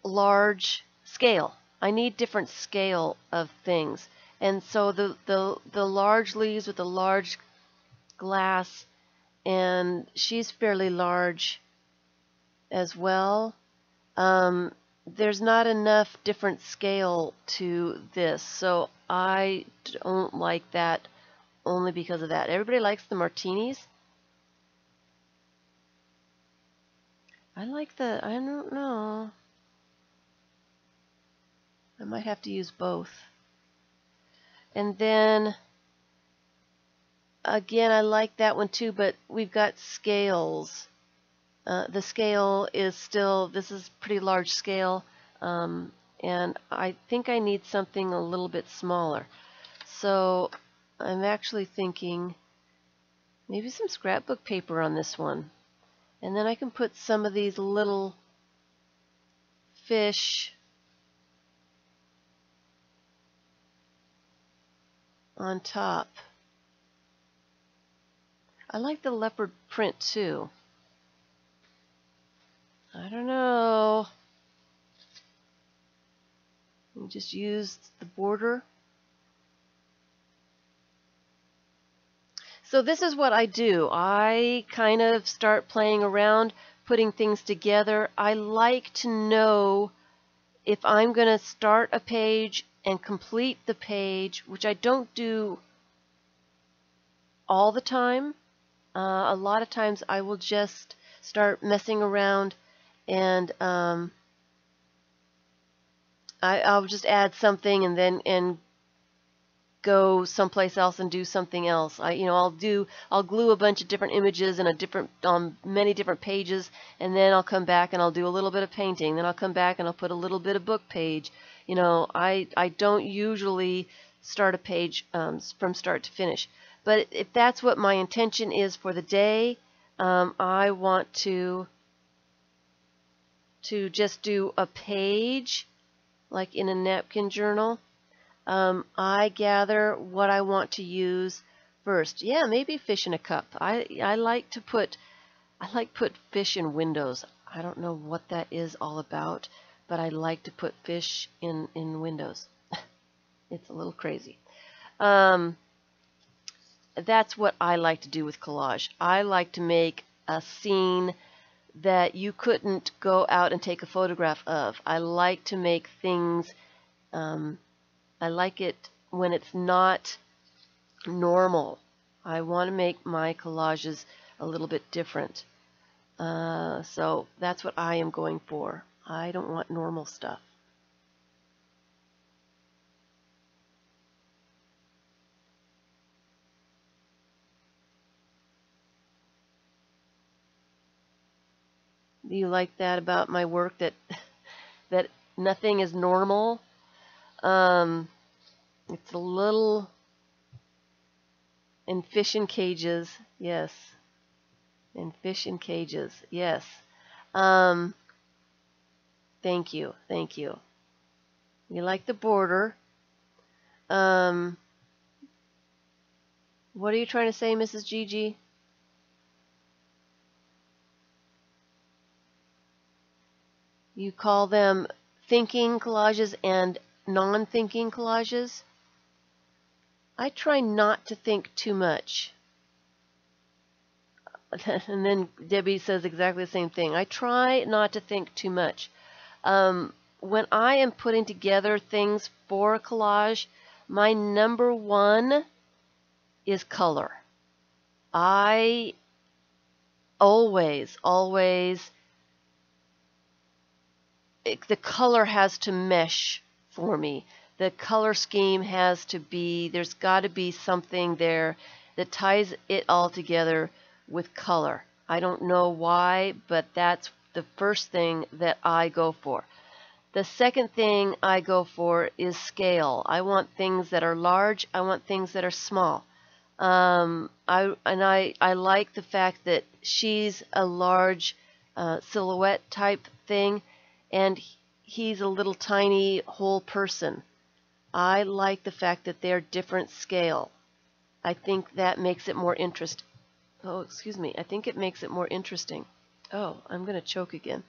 A: large scale. I need different scale of things. And so the large leaves with the large glass, and she's fairly large as well. There's not enough different scale to this, so I don't like that only because of that. Everybody likes the martinis. I don't know. I might have to use both. And then, again, I like that one too, but we've got scales. The scale is still, this is pretty large scale, and I think I need something a little bit smaller. So I'm actually thinking maybe some scrapbook paper on this one. And then I can put some of these little fish on top. I like the leopard print too. I don't know. You just use the border. So this is what I do. I kind of start playing around, putting things together. I like to know if I'm going to start a page and complete the page, which I don't do all the time. A lot of times I will just start messing around, and I'll just add something and then go someplace else and do something else. I'll glue a bunch of different images in many different pages, and then I'll come back and I'll do a little bit of painting. Then I'll come back and I'll put a little bit of book page. I don't usually start a page from start to finish. But if that's what my intention is for the day, I want to just do a page like in a napkin journal. I gather what I want to use first. Yeah, maybe fish in a cup. I like put fish in windows. I don't know what that is all about, but I like to put fish in windows. It's a little crazy. That's what I like to do with collage. I like to make a scene that you couldn't go out and take a photograph of. I like to make things, I like it when it's not normal. I want to make my collages a little bit different. So that's what I am going for. I don't want normal stuff. Do you like that about my work, that nothing is normal? It's a little... And fish in cages, yes. And fish in cages, yes. Thank you, thank you. You like the border. What are you trying to say, Mrs. Gigi? You call them thinking collages and non-thinking collages? I try not to think too much. And then Debbie says exactly the same thing. I try not to think too much. When I am putting together things for a collage, my number one is color. I always, the color has to mesh for me. The color scheme has to be, there's got to be something there that ties it all together with color. I don't know why, but that's the first thing that I go for. The second thing I go for is scale. I want things that are large. I want things that are small. I like the fact that she's a large silhouette type thing, and he's a little tiny whole person. I like the fact that they're different scale. I think that makes it more interesting. Oh, excuse me. I think it makes it more interesting. Oh, I'm going to choke again.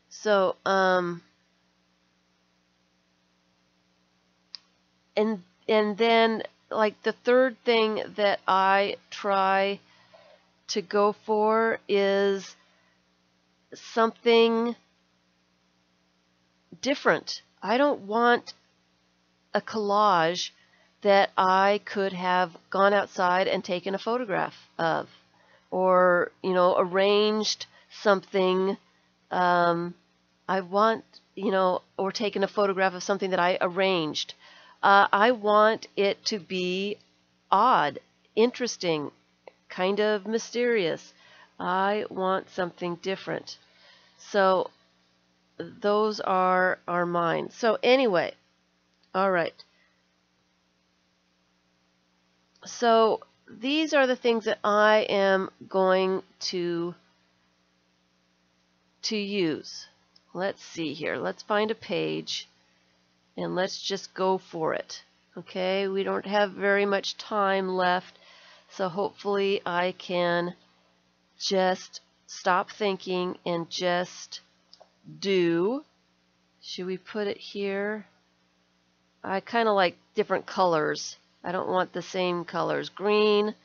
A: So, and then, like, the third thing that I try to go for is something different. I don't want a collage that I could have gone outside and taken a photograph of, or, you know, arranged something. I want, you know, or taken a photograph of something that I arranged. I want it to be odd, interesting, kind of mysterious. I want something different. So those are mine. So anyway, all right. So these are the things that I am going to use. Let's see here. Let's find a page and let's just go for it. Okay, we don't have very much time left, so hopefully I can just stop thinking and just do. Should we put it here? I kind of like different colors. I don't want the same colors. Green,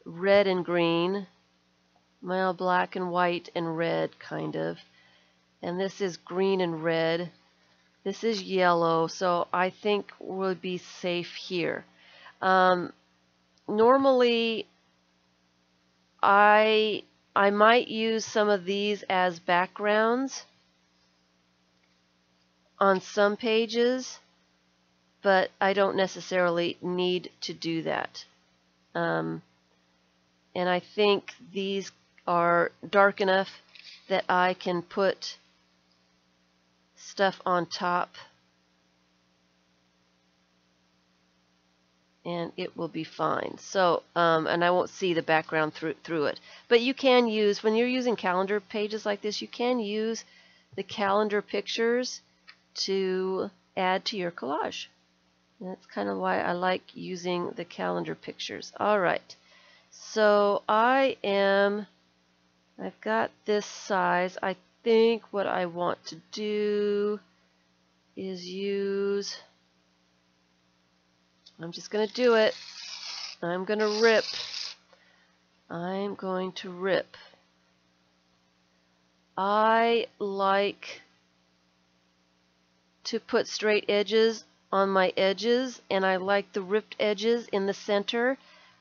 A: red and green. Well, black and white and red, kind of. And this is green and red. This is yellow, so I think we'll be safe here. Normally, I might use some of these as backgrounds on some pages, but I don't necessarily need to do that. And I think these are dark enough that I can put stuff on top and it will be fine. So, and I won't see the background through it. But you can use, when you're using calendar pages like this, you can use the calendar pictures to add to your collage. And that's kind of why I like using the calendar pictures. All right. So I've got this size. I think what I want to do is use, I'm just going to do it. I'm going to rip. I'm going to rip. I like to put straight edges on my edges, and I like the ripped edges in the center.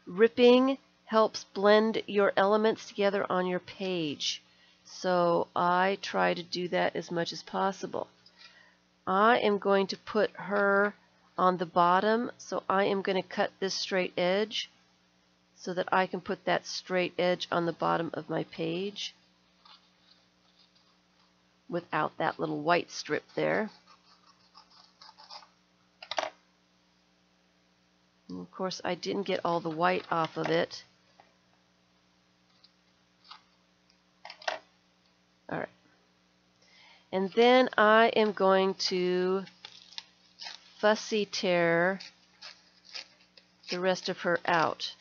A: Ripping helps blend your elements together on your page. So I try to do that as much as possible. I am going to put her on the bottom, so I am going to cut this straight edge so that I can put that straight edge on the bottom of my page without that little white strip there. And of course, I didn't get all the white off of it. All right. And then I am going to fussy tear the rest of her out.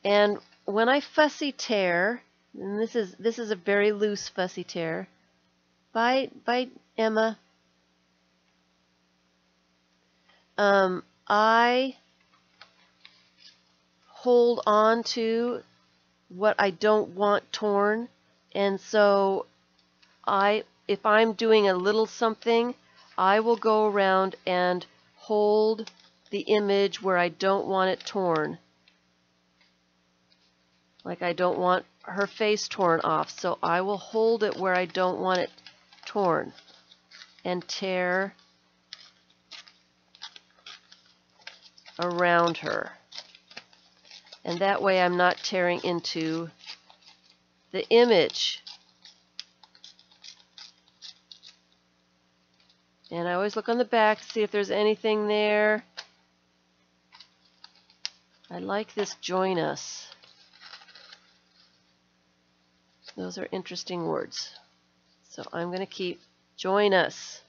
A: And when I fussy tear, and this is a very loose fussy tear. Bye, Emma. I hold on to what I don't want torn, and so if I'm doing a little something, I will go around and hold the image where I don't want it torn. Like I don't want her face torn off, so I will hold it where I don't want it torn and tear around her. And that way I'm not tearing into the image. And I always look on the back to see if there's anything there. I like this join us. Those are interesting words. So I'm going to keep join us.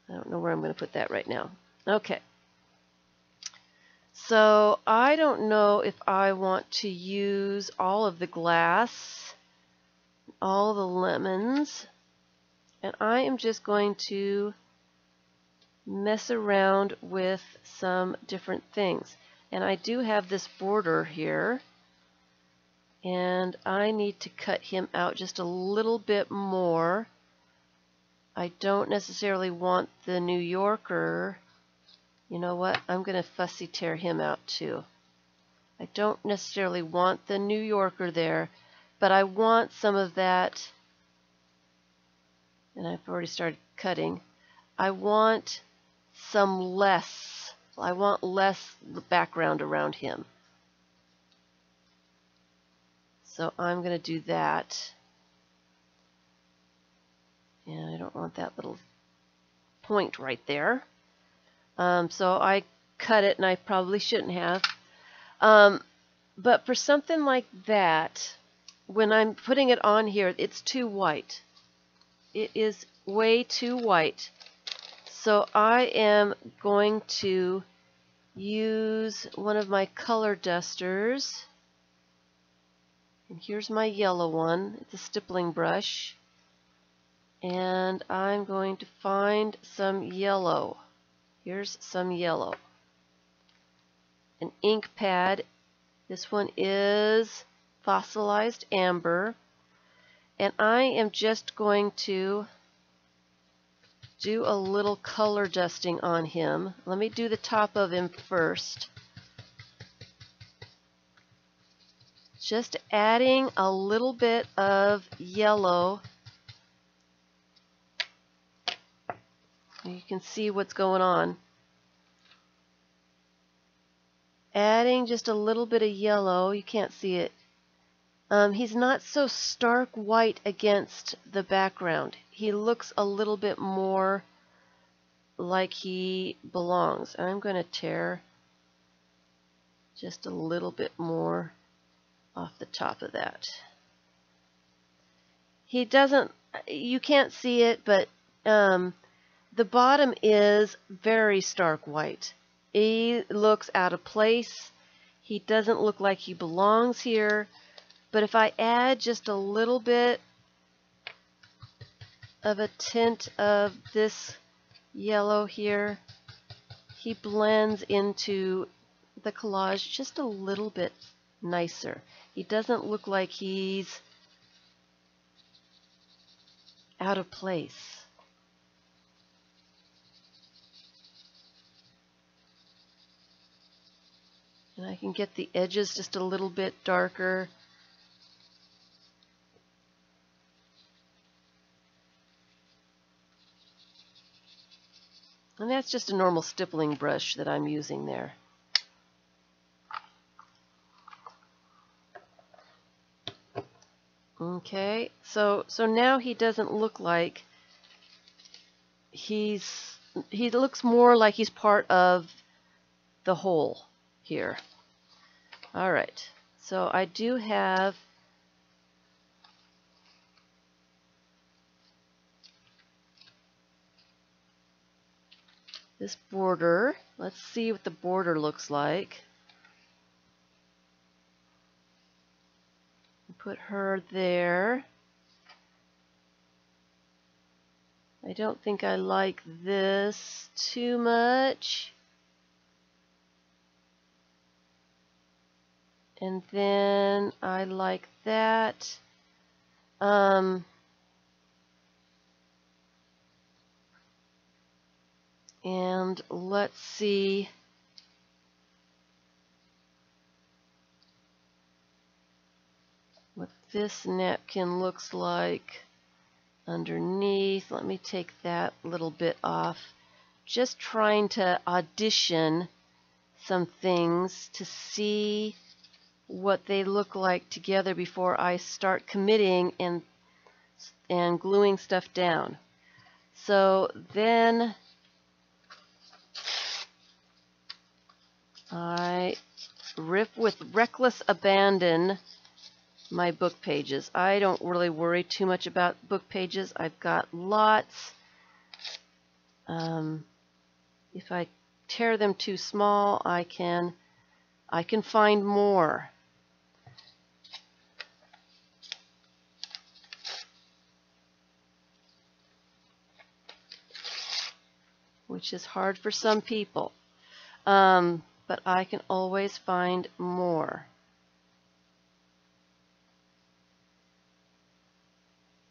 A: I don't know where I'm going to put that right now. Okay. So I don't know if I want to use all of the glass, all the lemons, and I am just going to mess around with some different things. And I do have this border here, and I need to cut him out just a little bit more. I don't necessarily want the New Yorker. You know what? I'm going to fussy tear him out too. I don't necessarily want the New Yorker there, but I want some of that, and I've already started cutting. I want some less. I want less background around him. So I'm going to do that. And I don't want that little point right there. So I cut it, and I probably shouldn't have. But for something like that, when I'm putting it on here, it's too white. It is way too white. So I am going to use one of my color dusters. And here's my yellow one. It's a stippling brush. And I'm going to find some yellow. Here's some yellow. An ink pad. This one is fossilized amber. And I am just going to do a little color dusting on him. Let me do the top of him first. Just adding a little bit of yellow. You can see what's going on. Adding just a little bit of yellow. You can't see it. He's not so stark white against the background. He looks a little bit more like he belongs. I'm going to tear just a little bit more off the top of that. He doesn't, you can't see it, but the bottom is very stark white. He looks out of place. He doesn't look like he belongs here. But if I add just a little bit of a tint of this yellow here, he blends into the collage just a little bit nicer. He doesn't look like he's out of place. And I can get the edges just a little bit darker. And that's just a normal stippling brush that I'm using there. Okay, so now he doesn't look like he looks more like he's part of the whole here. All right, so I do have this border. Let's see what the border looks like. Put her there. I don't think I like this too much. And then I like that. And let's see. What this napkin looks like underneath. Let me take that little bit off. Just trying to audition some things to see what they look like together before I start committing and gluing stuff down. So then I rip with reckless abandon my book pages. I don't really worry too much about book pages. I've got lots. If I tear them too small, I can find more. Which is hard for some people. But I can always find more.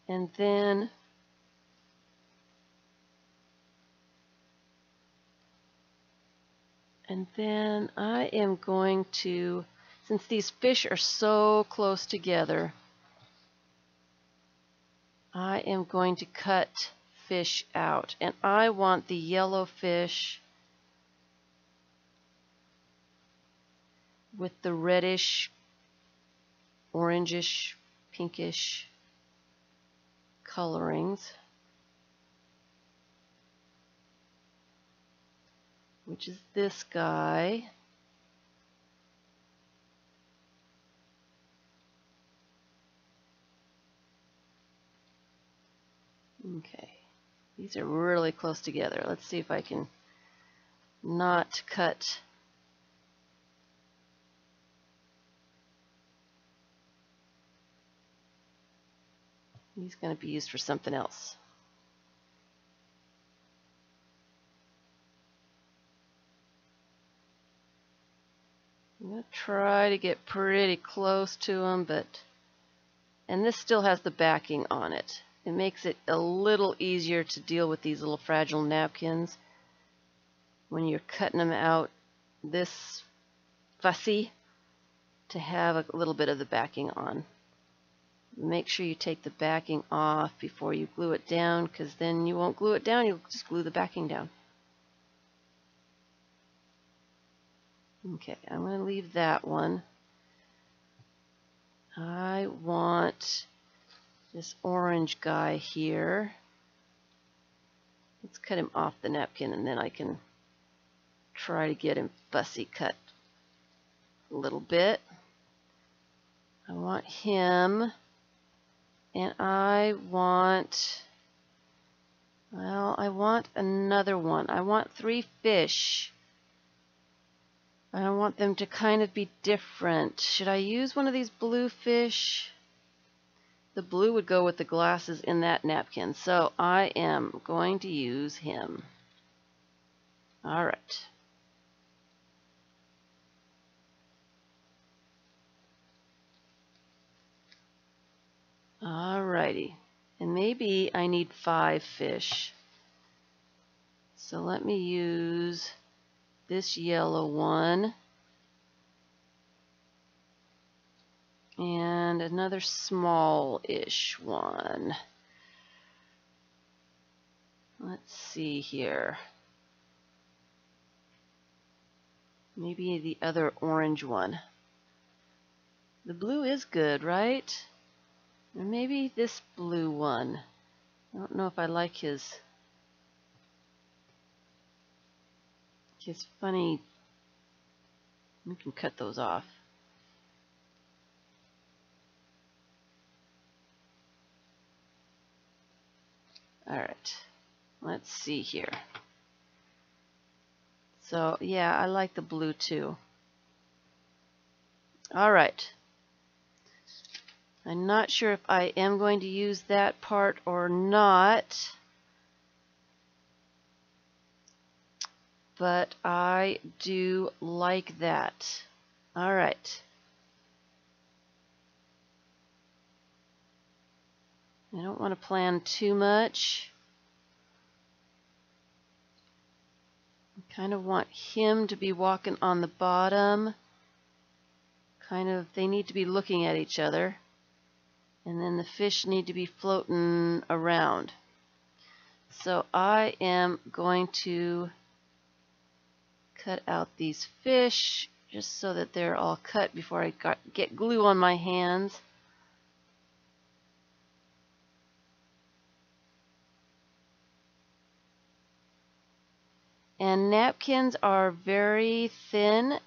A: And then I am going to, since these fish are so close together, I am going to cut fish out. And I want the yellow fish with the reddish, orangish, pinkish colorings, which is this guy. Okay, these are really close together. Let's see if I can not cut. He's going to be used for something else. I'm going to try to get pretty close to him, and this still has the backing on it. It makes it a little easier to deal with these little fragile napkins when you're cutting them out this fussy, to have a little bit of the backing on. Make sure you take the backing off before you glue it down, because then you won't glue it down, you'll just glue the backing down. Okay, I'm going to leave that one. I want this orange guy here. Let's cut him off the napkin, and then I can try to get him fussy cut a little bit. I want him, and I want, well, I want another one. I want 3 fish. I want them to kind of be different. Should I use one of these blue fish? The blue would go with the glasses in that napkin, so I am going to use him. All right. Alrighty, and maybe I need 5 fish. So let me use this yellow one and another small-ish one. Let's see here. Maybe the other orange one. The blue is good, right? Or maybe this blue one. I don't know if I like his funny. We can cut those off. All right, let's see here. So yeah, I like the blue too. All right. I'm not sure if I am going to use that part or not, but I do like that. All right. I don't want to plan too much. I kind of want him to be walking on the bottom. Kind of, they need to be looking at each other. And then the fish need to be floating around. So I am going to cut out these fish just so that they're all cut before I get glue on my hands. And napkins are very thin.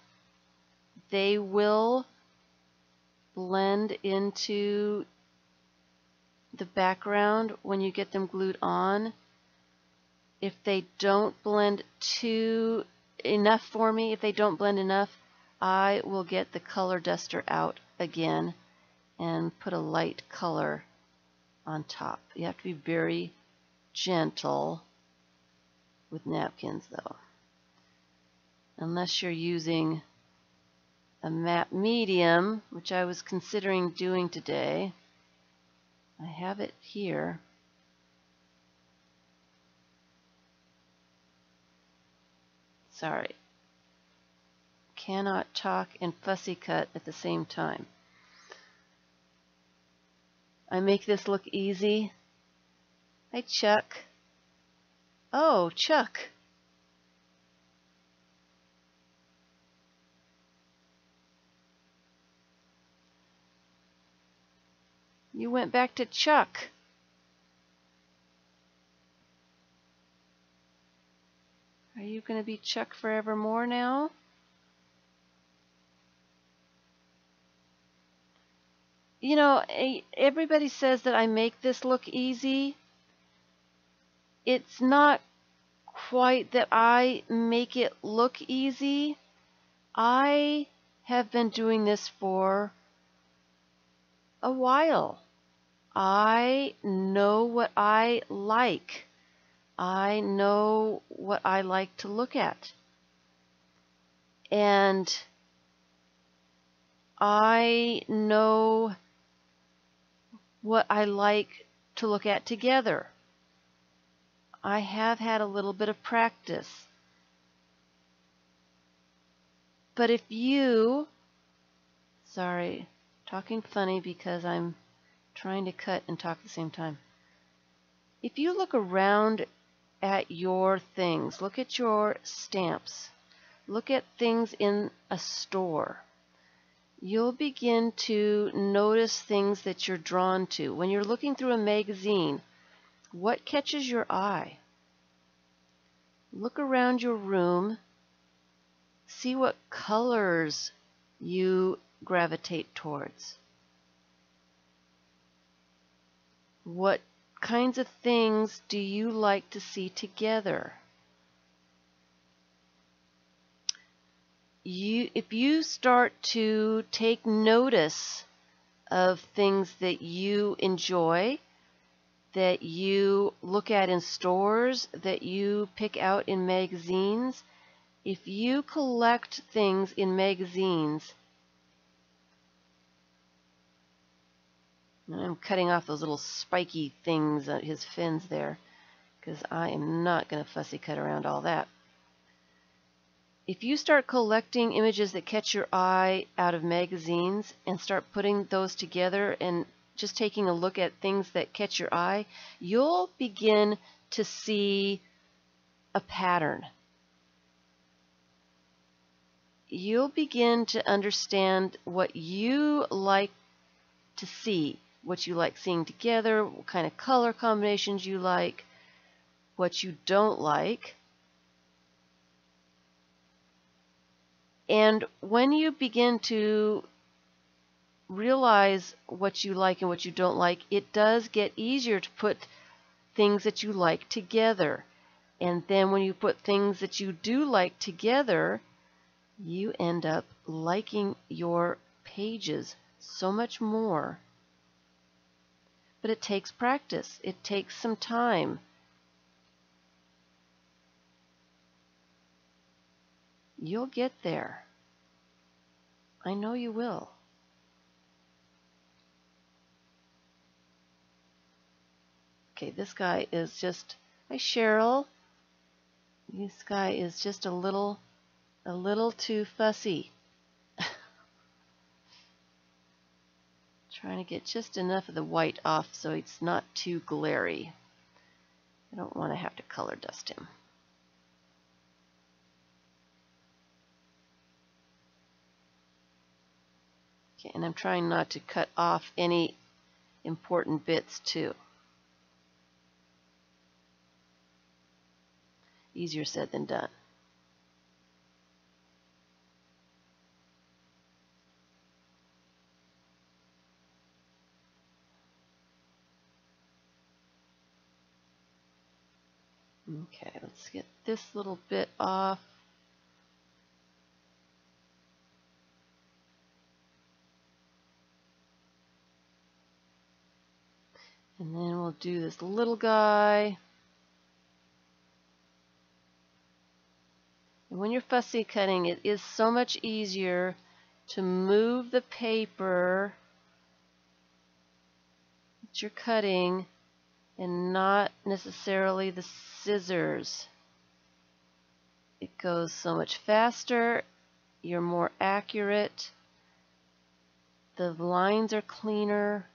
A: They will blend into the background when you get them glued on. If they don't blend enough for me, if they don't blend enough, I will get the color duster out again and put a light color on top. You have to be very gentle with napkins though. Unless you're using a matte medium, which I was considering doing today. I have it here. Sorry. Cannot talk and fussy cut at the same time. I make this look easy. Hi, Chuck. Oh, Chuck. You went back to Chuck. Are you going to be Chuck forevermore now? You know, everybody says that I make this look easy. It's not quite that I make it look easy. I have been doing this for a while. I know what I like. I know what I like to look at. And I know what I like to look at together. I have had a little bit of practice. But if you, sorry, talking funny because I'm trying to cut and talk at the same time. If you look around at your things, look at your stamps, look at things in a store, you'll begin to notice things that you're drawn to. When you're looking through a magazine, what catches your eye? Look around your room, see what colors you gravitate towards. What kinds of things do you like to see together? If you start to take notice of things that you enjoy, that you look at in stores, that you pick out in magazines, if you collect things in magazines, and I'm cutting off those little spiky things on his fins there, because I am not going to fussy cut around all that. If you start collecting images that catch your eye out of magazines and start putting those together and just taking a look at things that catch your eye, you'll begin to see a pattern. You'll begin to understand what you like to see, what you like seeing together, what kind of color combinations you like, what you don't like. And when you begin to realize what you like and what you don't like, it does get easier to put things that you like together. And then when you put things that you do like together, you end up liking your pages so much more. But it takes practice. It takes some time. You'll get there. I know you will. Okay, this guy is just, hi Cheryl. This guy is just a little too fussy. Trying to get just enough of the white off so it's not too glary. I don't want to have to color dust him. Okay, and I'm trying not to cut off any important bits too. Easier said than done. Okay, let's get this little bit off. And then we'll do this little guy. And when you're fussy cutting, it is so much easier to move the paper that you're cutting and not necessarily the scissors. It goes so much faster, you're more accurate, the lines are cleaner,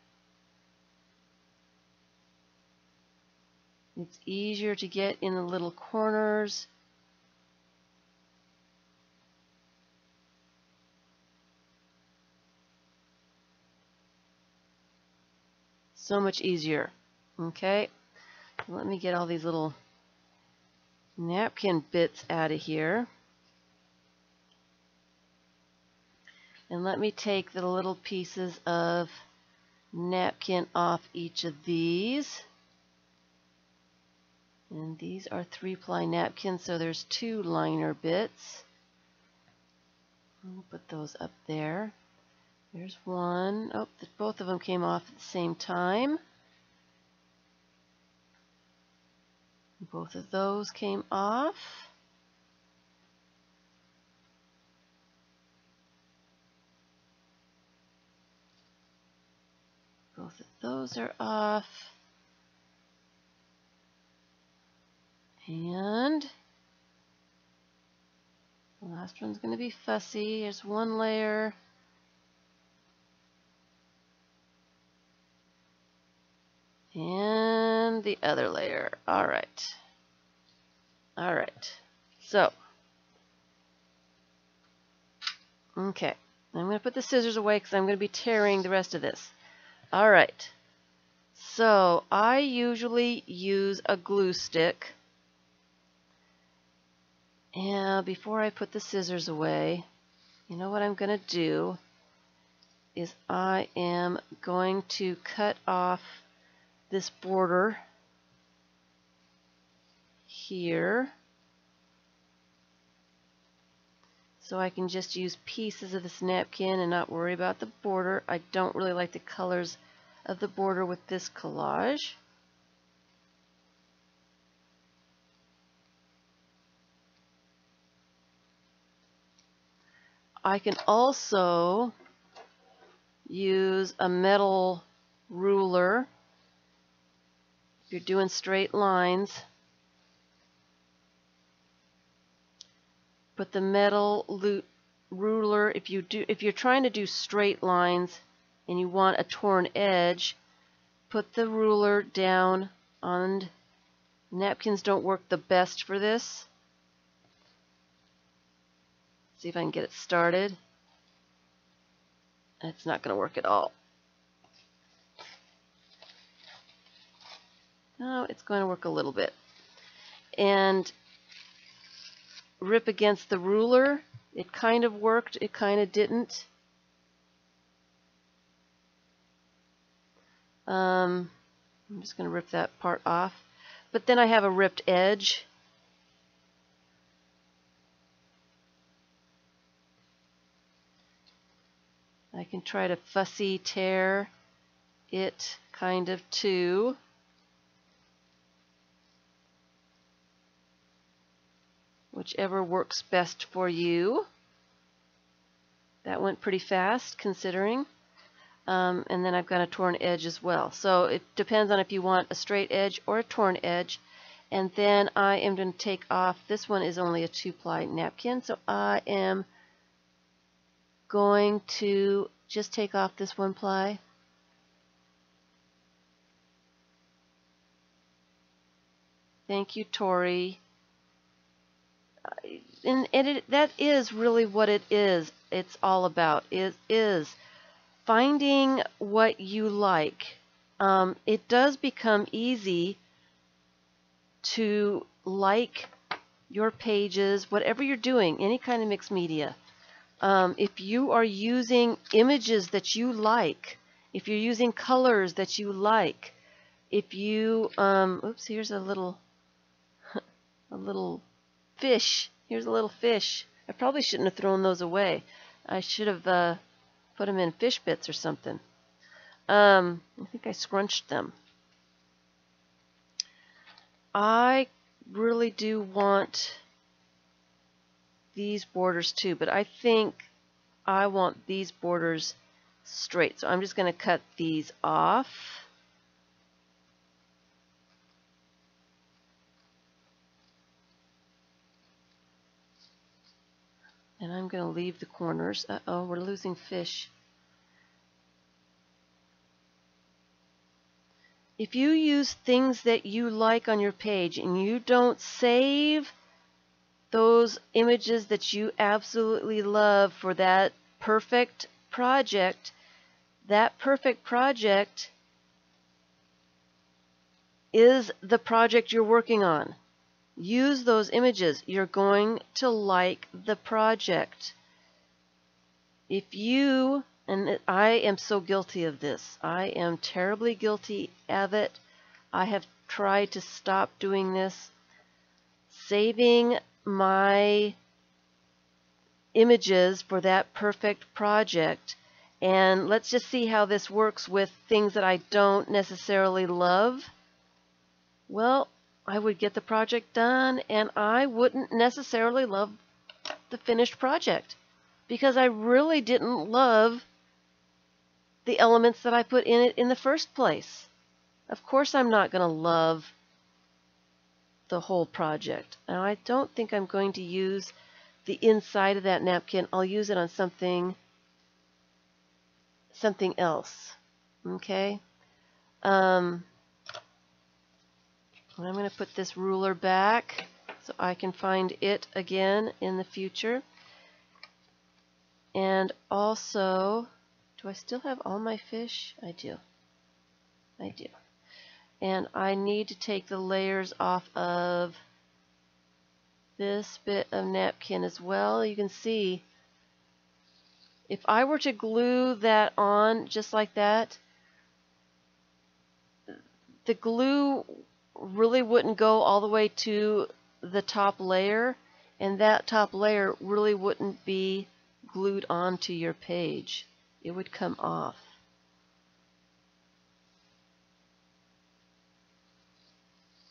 A: it's easier to get in the little corners. So much easier. Okay, let me get all these little napkin bits out of here. And let me take the little pieces of napkin off each of these. And these are 3-ply napkins, so there's 2 liner bits. I'll put those up there. There's one. Oh, both of them came off at the same time. Both of those came off. Both of those are off. And the last one's going to be fussy. Here's one layer. And the other layer. All right. So, okay. I'm going to put the scissors away because I'm going to be tearing the rest of this. All right. So I usually use a glue stick. And before I put the scissors away, you know what I'm going to do is I am going to cut off this border here so I can just use pieces of this napkin and not worry about the border. I don't really like the colors of the border with this collage. I can also use a metal ruler if you're doing straight lines. Put the metal ruler, if you're trying to do straight lines and you want a torn edge, put the ruler down on. Napkins don't work the best for this. See if I can get it started. It's not going to work at all. No, it's going to work a little bit. And rip against the ruler. It kind of worked, it kind of didn't. I'm just going to rip that part off. But then I have a ripped edge. I can try to fussy tear it kind of too. Whichever works best for you. That went pretty fast considering. And then I've got a torn edge as well. So it depends on if you want a straight edge or a torn edge. And then I am going to take off, this one is only a 2-ply napkin, so I am going to just take off this 1-ply. Thank you, Tori. And that is really what it is. It's all about. It is finding what you like. It does become easy to like your pages, whatever you're doing, any kind of mixed media. If you are using images that you like, if you're using colors that you like, if you, oops, here's a little fish. Here's a little fish. I probably shouldn't have thrown those away. I should have put them in fish bits or something. I think I scrunched them. I really do want these borders too, but I think I want these borders straight. So I'm just going to cut these off. And I'm going to leave the corners. Uh-oh, we're losing fish. If you use things that you like on your page and you don't save those images that you absolutely love for that perfect project, that perfect project is the project you're working on. Use those images. You're going to like the project. If you, and I am so guilty of this, I am terribly guilty of it. I have tried to stop doing this. Saving my images for that perfect project. And let's just see how this works with things that I don't necessarily love. Well, I would get the project done and I wouldn't necessarily love the finished project because I really didn't love the elements that I put in it in the first place. Of course I'm not going to love the whole project. Now I don't think I'm going to use the inside of that napkin. I'll use it on something else. Okay? I'm going to put this ruler back so I can find it again in the future. And also, do I still have all my fish? I do. I do. And I need to take the layers off of this bit of napkin as well. You can see, if I were to glue that on just like that, the glue really wouldn't go all the way to the top layer, and that top layer really wouldn't be glued onto your page. It would come off.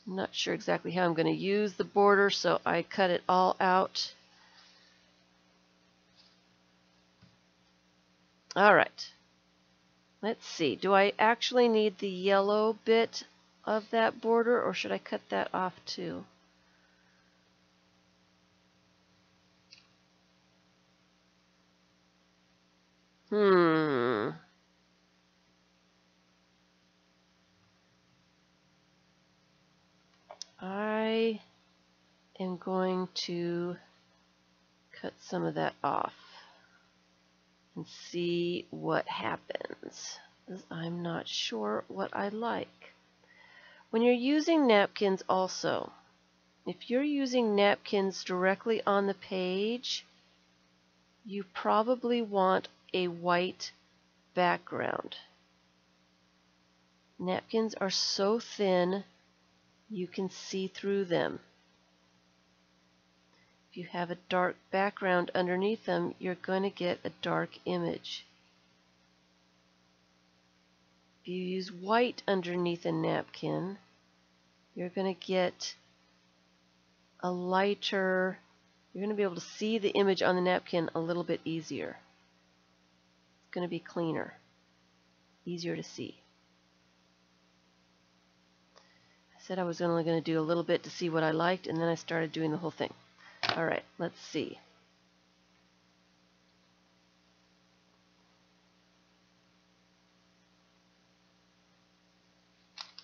A: I'm not sure exactly how I'm going to use the border, so I cut it all out. All right. Let's see. Do I actually need the yellow bit of that border, or should I cut that off too? I am going to cut some of that off and see what happens. I'm not sure what I like. When you're using napkins also, if you're using napkins directly on the page, you probably want a white background. Napkins are so thin you can see through them. If you have a dark background underneath them, you're going to get a dark image. If you use white underneath a napkin, you're going to get a lighter, you're going to be able to see the image on the napkin a little bit easier. It's going to be cleaner, easier to see. I said I was only going to do a little bit to see what I liked, and then I started doing the whole thing. All right, let's see.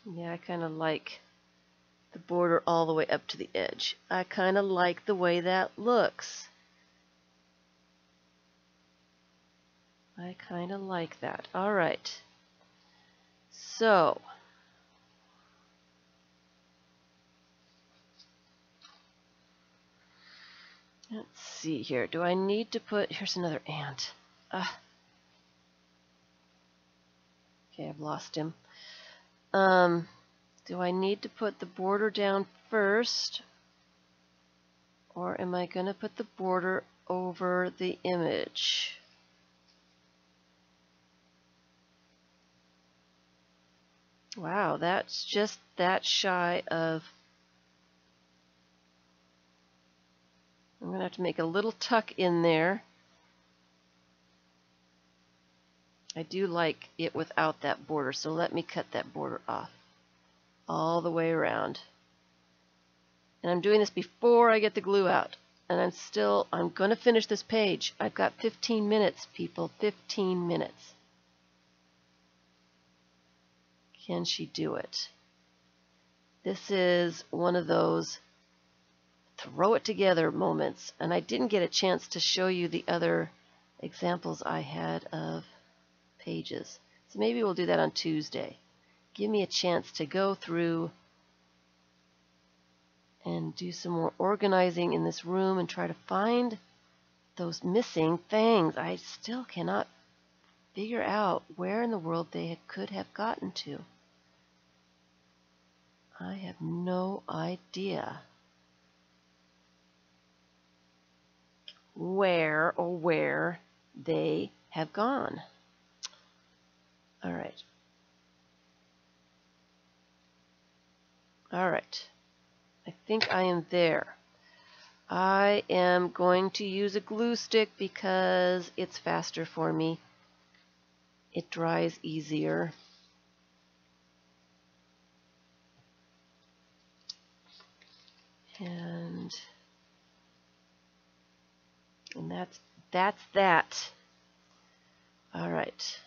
A: Yeah, I kind of like the border all the way up to the edge. I kind of like the way that looks. I kind of like that. All right. So, let's see here. Do I need to put, here's another ant. Okay, I've lost him. Do I need to put the border down first, or am I going to put the border over the image? Wow, that's just that shy of... I'm going to have to make a little tuck in there. I do like it without that border, so let me cut that border off all the way around. And I'm doing this before I get the glue out. And I'm going to finish this page. I've got 15 minutes, people, 15 minutes. Can she do it? This is one of those throw it together moments. And I didn't get a chance to show you the other examples I had of pages. So maybe we'll do that on Tuesday. Give me a chance to go through and do some more organizing in this room and try to find those missing things. I still cannot figure out where in the world they could have gotten to. I have no idea where they have gone. All right. All right. I think I am there. I am going to use a glue stick because it's faster for me. It dries easier. And that's that. All right.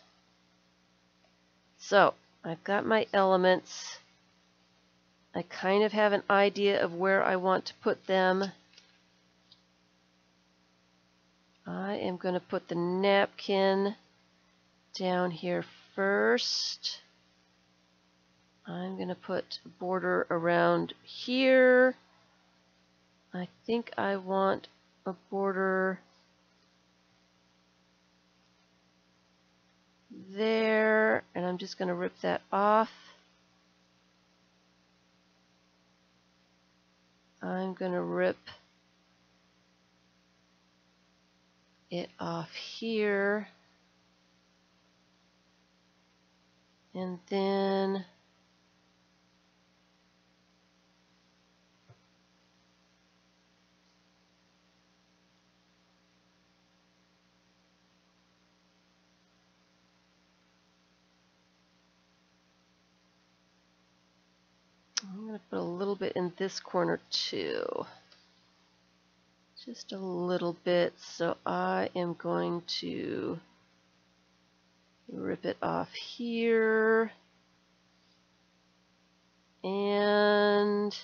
A: So I've got my elements. I kind of have an idea of where I want to put them. I am going to put the napkin down here first. I'm going to put a border around here. I think I want a border there, and I'm just going to rip that off. I'm going to rip it off here, and then I'm going to put a little bit in this corner too. Just a little bit, so I am going to rip it off here and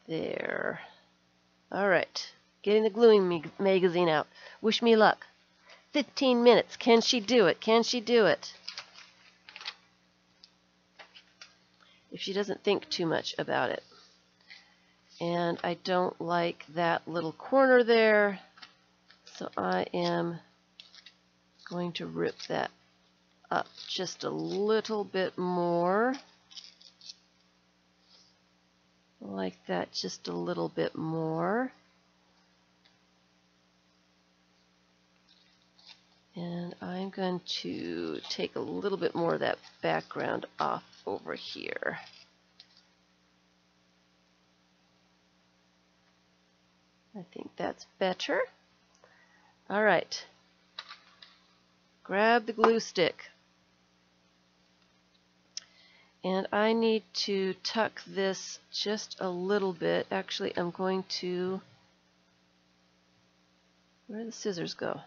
A: there. All right, getting the gluing magazine out. Wish me luck. 15 minutes. Can she do it? Can she do it? If she doesn't think too much about it. And I don't like that little corner there, so I am going to rip that up just a little bit more. Like that, just a little bit more. And I'm going to take a little bit more of that background off over here. I think that's better. All right. Grab the glue stick. And I need to tuck this just a little bit. Actually, I'm going to... Where did the scissors go?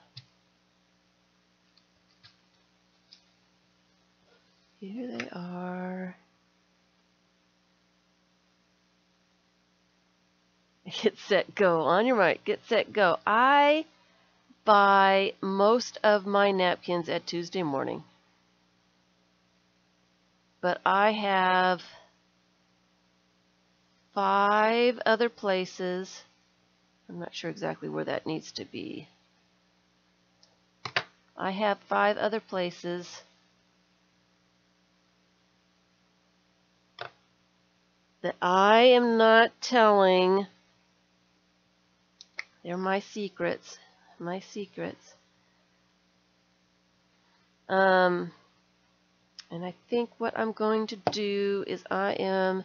A: Here they are. Get set, go. On your mark. Get set, go. I buy most of my napkins at Tuesday morning. But I have 5 other places. I'm not sure exactly where that needs to be. I have 5 other places that I am not telling. They're my secrets. My secrets. And I think what I'm going to do is I am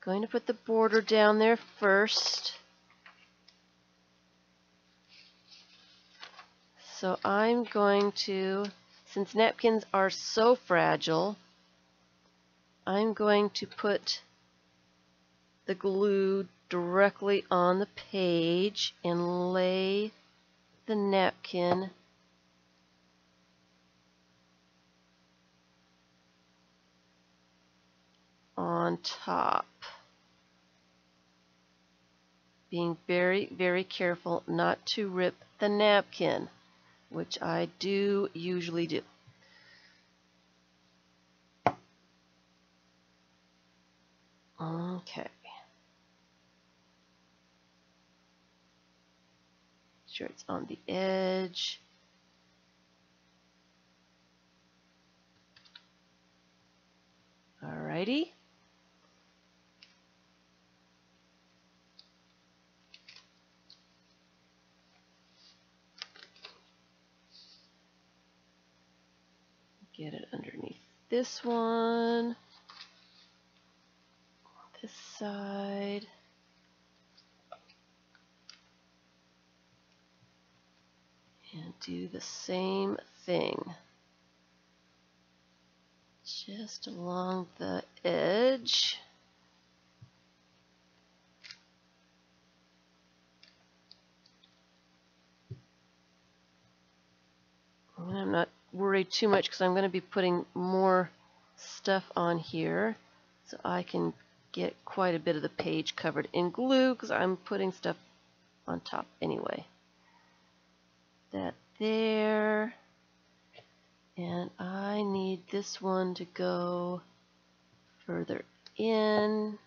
A: going to put the border down there first. So I'm going to, since napkins are so fragile, I'm going to put the glue directly on the page and lay the napkin on top. Being very, very careful not to rip the napkin, which I do usually do. Okay. Sure it's on the edge. Alrighty. Get it underneath this one, this side. And do the same thing. Just along the edge. And I'm not worried too much because I'm going to be putting more stuff on here, so I can get quite a bit of the page covered in glue because I'm putting stuff on top anyway. That there. And I need this one to go further in.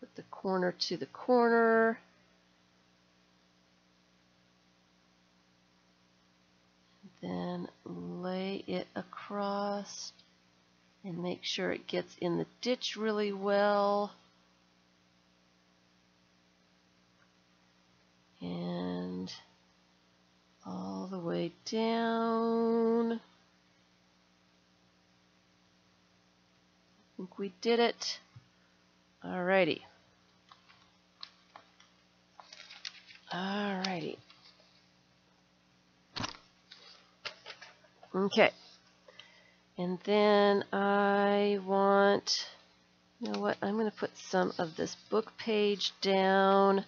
A: Put the corner to the corner. Then lay it across and make sure it gets in the ditch really well. And all the way down. I think we did it. Alrighty. Alrighty. Okay. And then I want, you know what, I'm going to put some of this book page down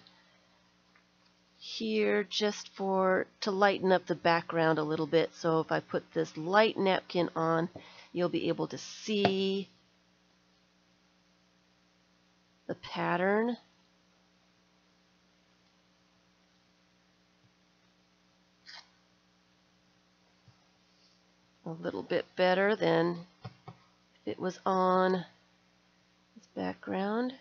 A: here just to lighten up the background a little bit. So if I put this light napkin on, you'll be able to see the pattern. A little bit better than if it was on this background.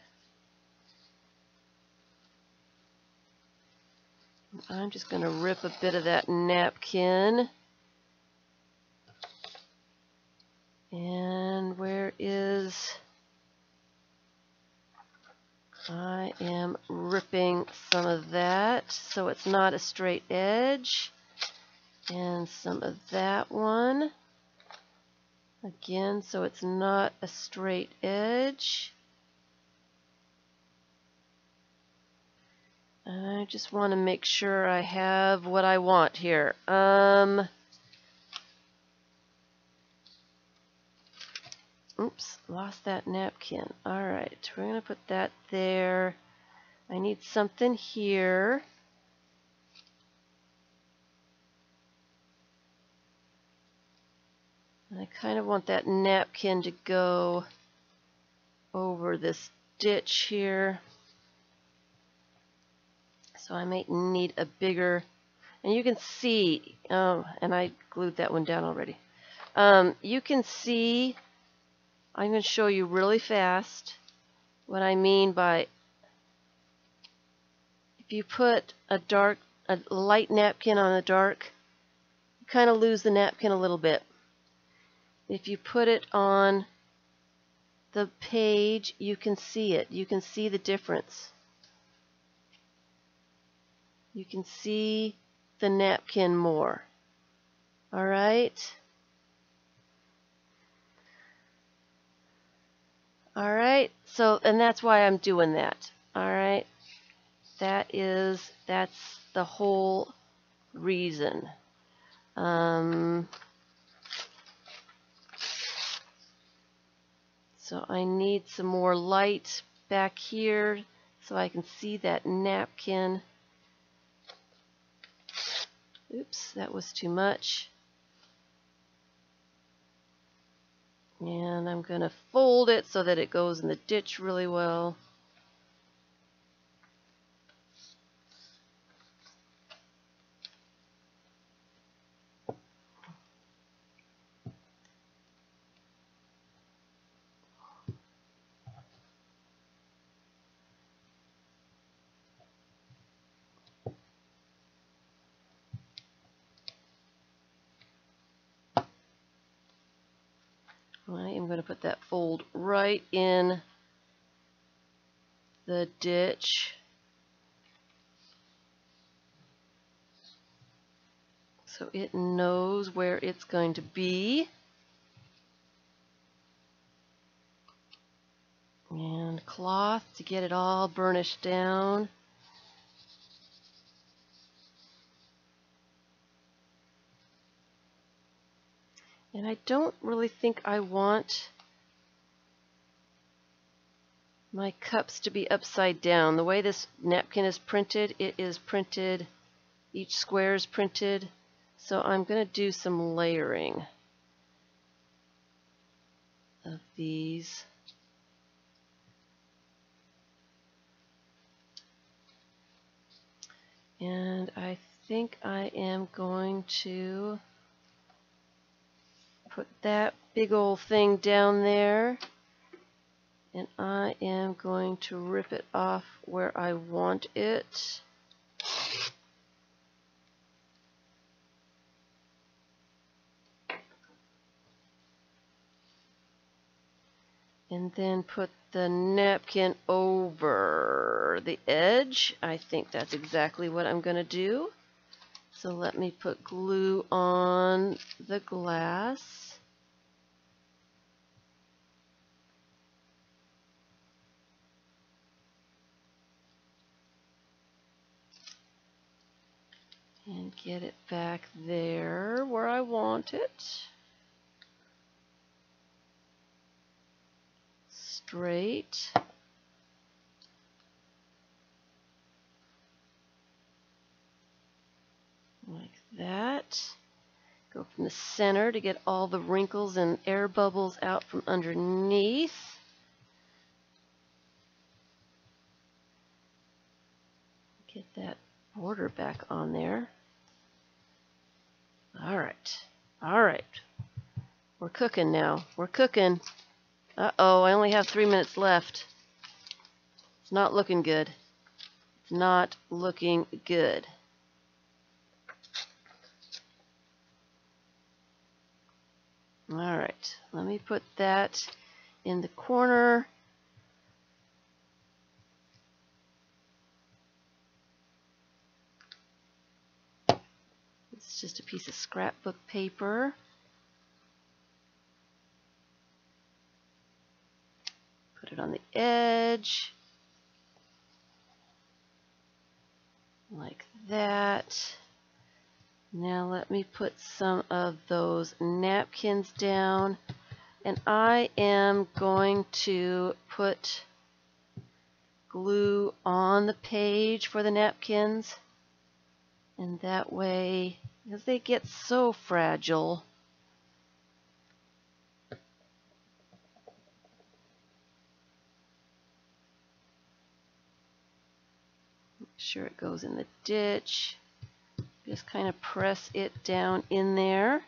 A: I'm just going to rip a bit of that napkin. And where is... I am ripping some of that so it's not a straight edge. And some of that one. Again, so it's not a straight edge. I just want to make sure I have what I want here. Oops, lost that napkin. Alright, we're going to put that there. I need something here. And I kind of want that napkin to go over this ditch here. So I may need a bigger, and you can see, and I glued that one down already. You can see, I'm going to show you really fast what I mean by, if you put a light napkin on a dark, you kind of lose the napkin a little bit. If you put it on the page, you can see it. You can see the difference. You can see the napkin more. All right? All right. So, and that's why I'm doing that. All right? That's the whole reason. So I need some more light back here so I can see that napkin. Oops, that was too much. And I'm going to fold it so that it goes in the ditch really well. I am going to put that fold right in the ditch. So it knows where it's going to be. And cloth to get it all burnished down. And I don't really think I want my cups to be upside down. The way this napkin is printed, it is printed, each square is printed. So I'm going to do some layering of these. And I think I am going to put that big old thing down there, and I am going to rip it off where I want it. And then put the napkin over the edge. I think that's exactly what I'm going to do. So let me put glue on the glass. And get it back there where I want it. Straight. Like that. Go from the center to get all the wrinkles and air bubbles out from underneath. Get that border back on there. All right. We're cooking now. We're cooking. Uh-oh, I only have 3 minutes left. It's not looking good. It's not looking good. All right, let me put that in the corner. It's just a piece of scrapbook paper. Put it on the edge. Like that. Now let me put some of those napkins down, and I am going to put glue on the page for the napkins, and that way, because they get so fragile, make sure it goes in the ditch. Just kind of press it down in there.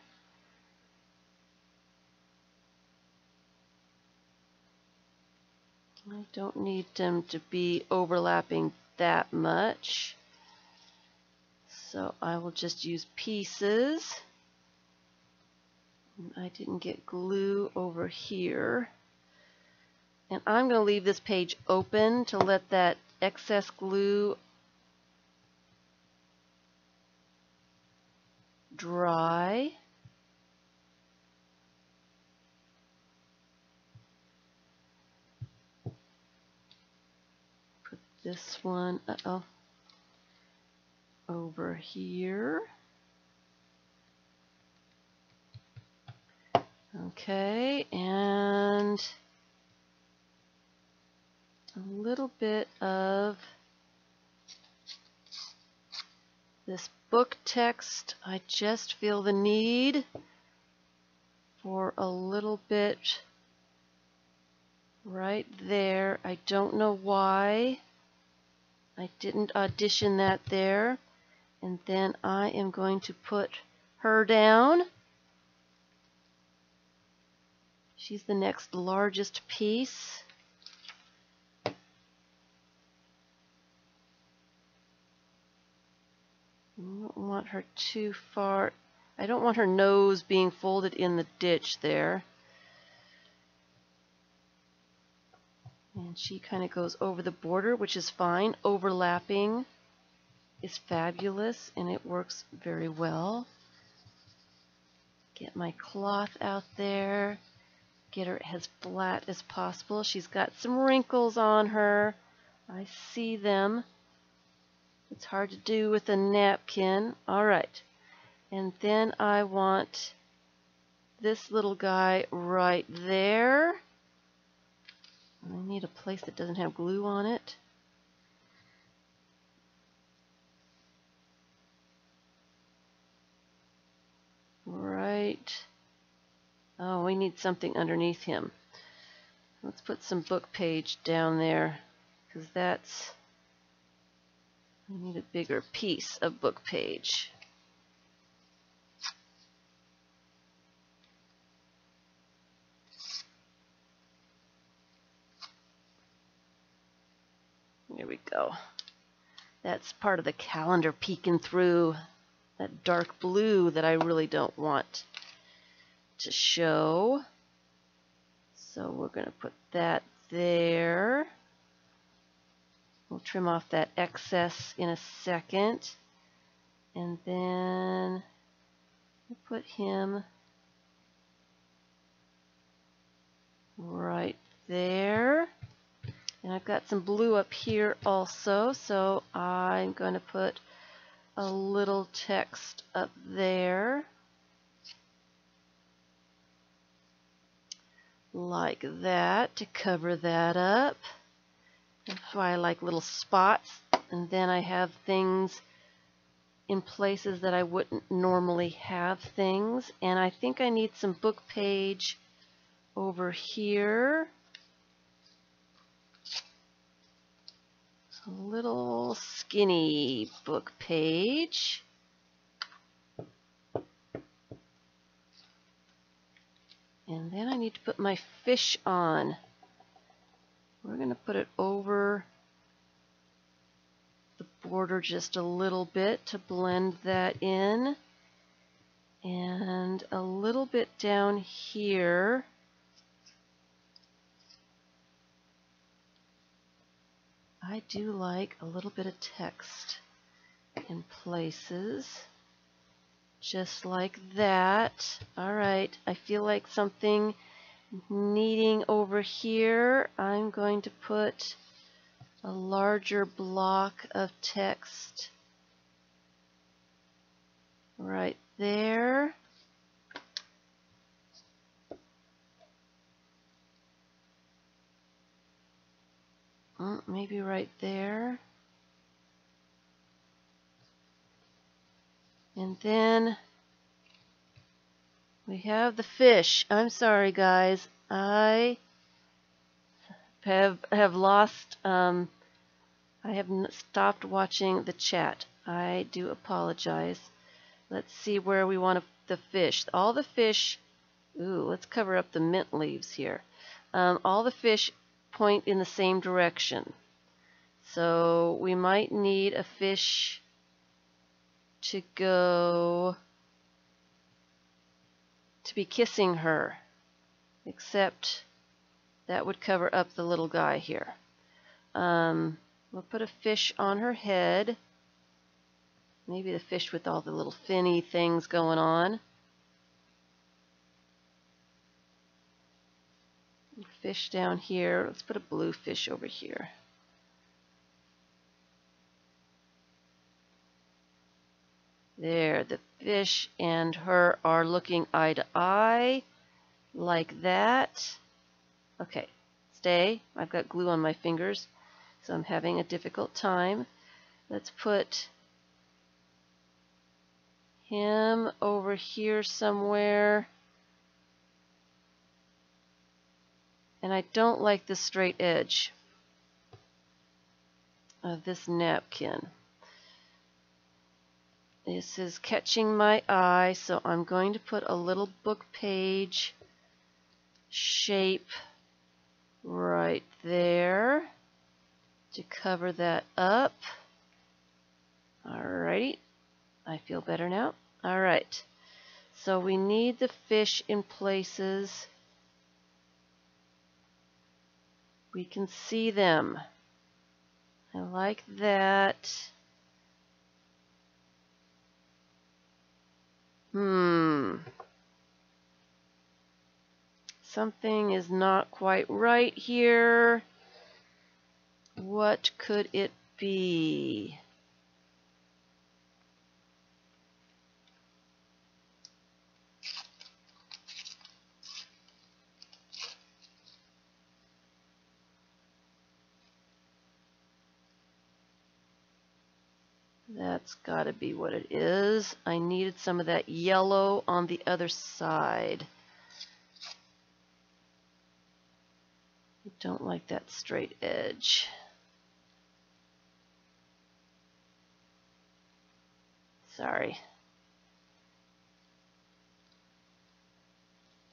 A: I don't need them to be overlapping that much. So I will just use pieces. I didn't get glue over here. And I'm going to leave this page open to let that excess glue dry. Put this one, over here. Okay, and a little bit of this book text. I just feel the need for a little bit right there. I don't know why I didn't audition that there. And then I am going to put her down. She's the next largest piece. I don't want her too far. I don't want her nose being folded in the ditch there. And she kind of goes over the border, which is fine. Overlapping is fabulous, and it works very well. Get my cloth out there. Get her as flat as possible. She's got some wrinkles on her. I see them. It's hard to do with a napkin. All right. And then I want this little guy right there. I need a place that doesn't have glue on it. Right. Oh, we need something underneath him. Let's put some book page down there, because that's I need a bigger piece of book page. There we go. That's part of the calendar peeking through that dark blue that I really don't want to show. So we're going to put that there. We'll trim off that excess in a second. And then we'll put him right there. And I've got some blue up here also, so I'm going to put a little text up there. Like that to cover that up. That's why I like little spots. And then I have things in places that I wouldn't normally have things. And I think I need some book page over here. A little skinny book page. And then I need to put my fish on. We're going to put it over the border just a little bit to blend that in. And a little bit down here. I do like a little bit of text in places. Just like that. Alright, I feel like something needing over here. I'm going to put a larger block of text right there. Maybe right there. And then we have the fish. I'm sorry, guys. I have lost. I have stopped watching the chat. I do apologize. Let's see where we want the fish. All the fish. Ooh, let's cover up the mint leaves here. All the fish point in the same direction. So we might need a fish to go to be kissing her, except that would cover up the little guy here. We'll put a fish on her head, maybe the fish with all the little finny things going on. Fish down here. Let's put a blue fish over here. There, the fish and her are looking eye to eye, like that. Okay, stay. I've got glue on my fingers, so I'm having a difficult time. Let's put him over here somewhere. And I don't like the straight edge of this napkin. This is catching my eye, so I'm going to put a little book page shape right there to cover that up. Alrighty, I feel better now. Alright, so we need the fish in places we can see them. I like that. Something is not quite right here. What could it be? That's got to be what it is. I needed some of that yellow on the other side. I don't like that straight edge. Sorry.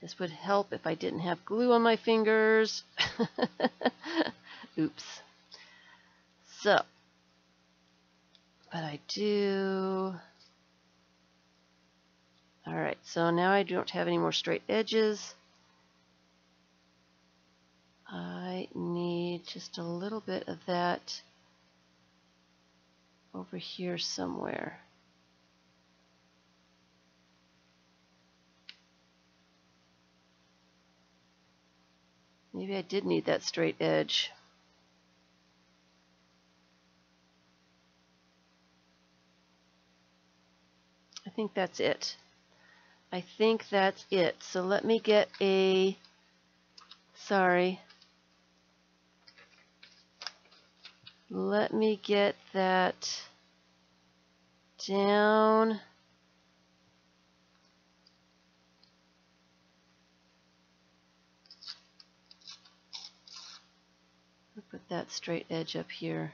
A: This would help if I didn't have glue on my fingers. Oops. So, but I do. Alright, so now I don't have any more straight edges. I need just a little bit of that over here somewhere. Maybe I did need that straight edge. I think that's it. I think that's it. So let me get a, sorry. Let me get that down. I'll put that straight edge up here.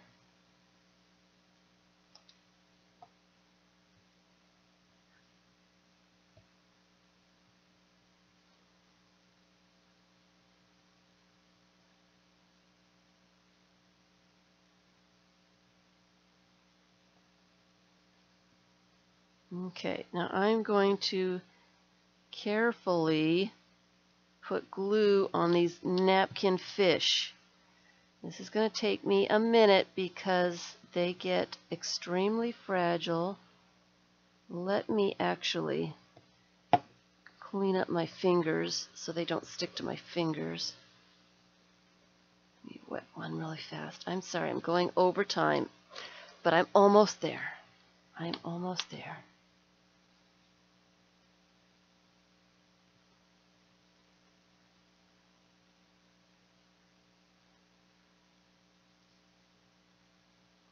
A: Okay, now I'm going to carefully put glue on these napkin fish. This is going to take me a minute because they get extremely fragile. Let me actually clean up my fingers so they don't stick to my fingers. Let me wet one really fast. I'm sorry, I'm going over time, but I'm almost there. I'm almost there.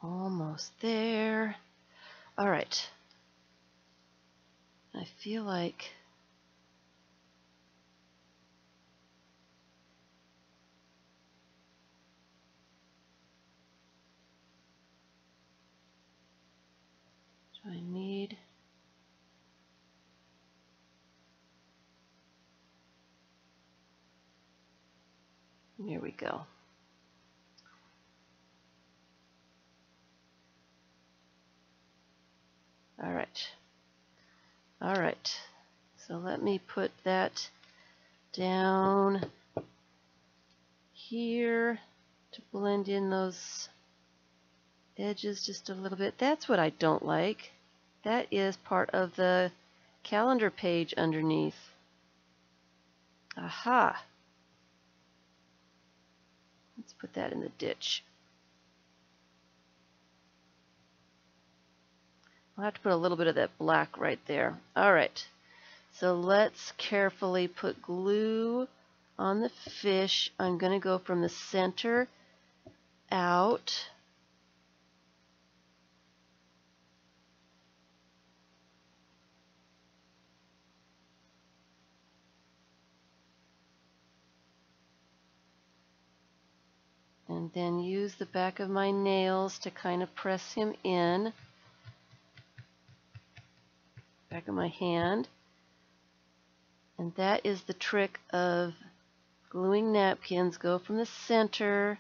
A: Almost there. All right. I feel like do I need here we go. All right. All right. So let me put that down here to blend in those edges just a little bit. That's what I don't like. That is part of the calendar page underneath. Aha. Let's put that in the ditch. I'll have to put a little bit of that black right there. All right. So let's carefully put glue on the fish. I'm going to go from the center out. And then use the back of my nails to kind of press him in. Back of my hand. And that is the trick of gluing napkins. Go from the center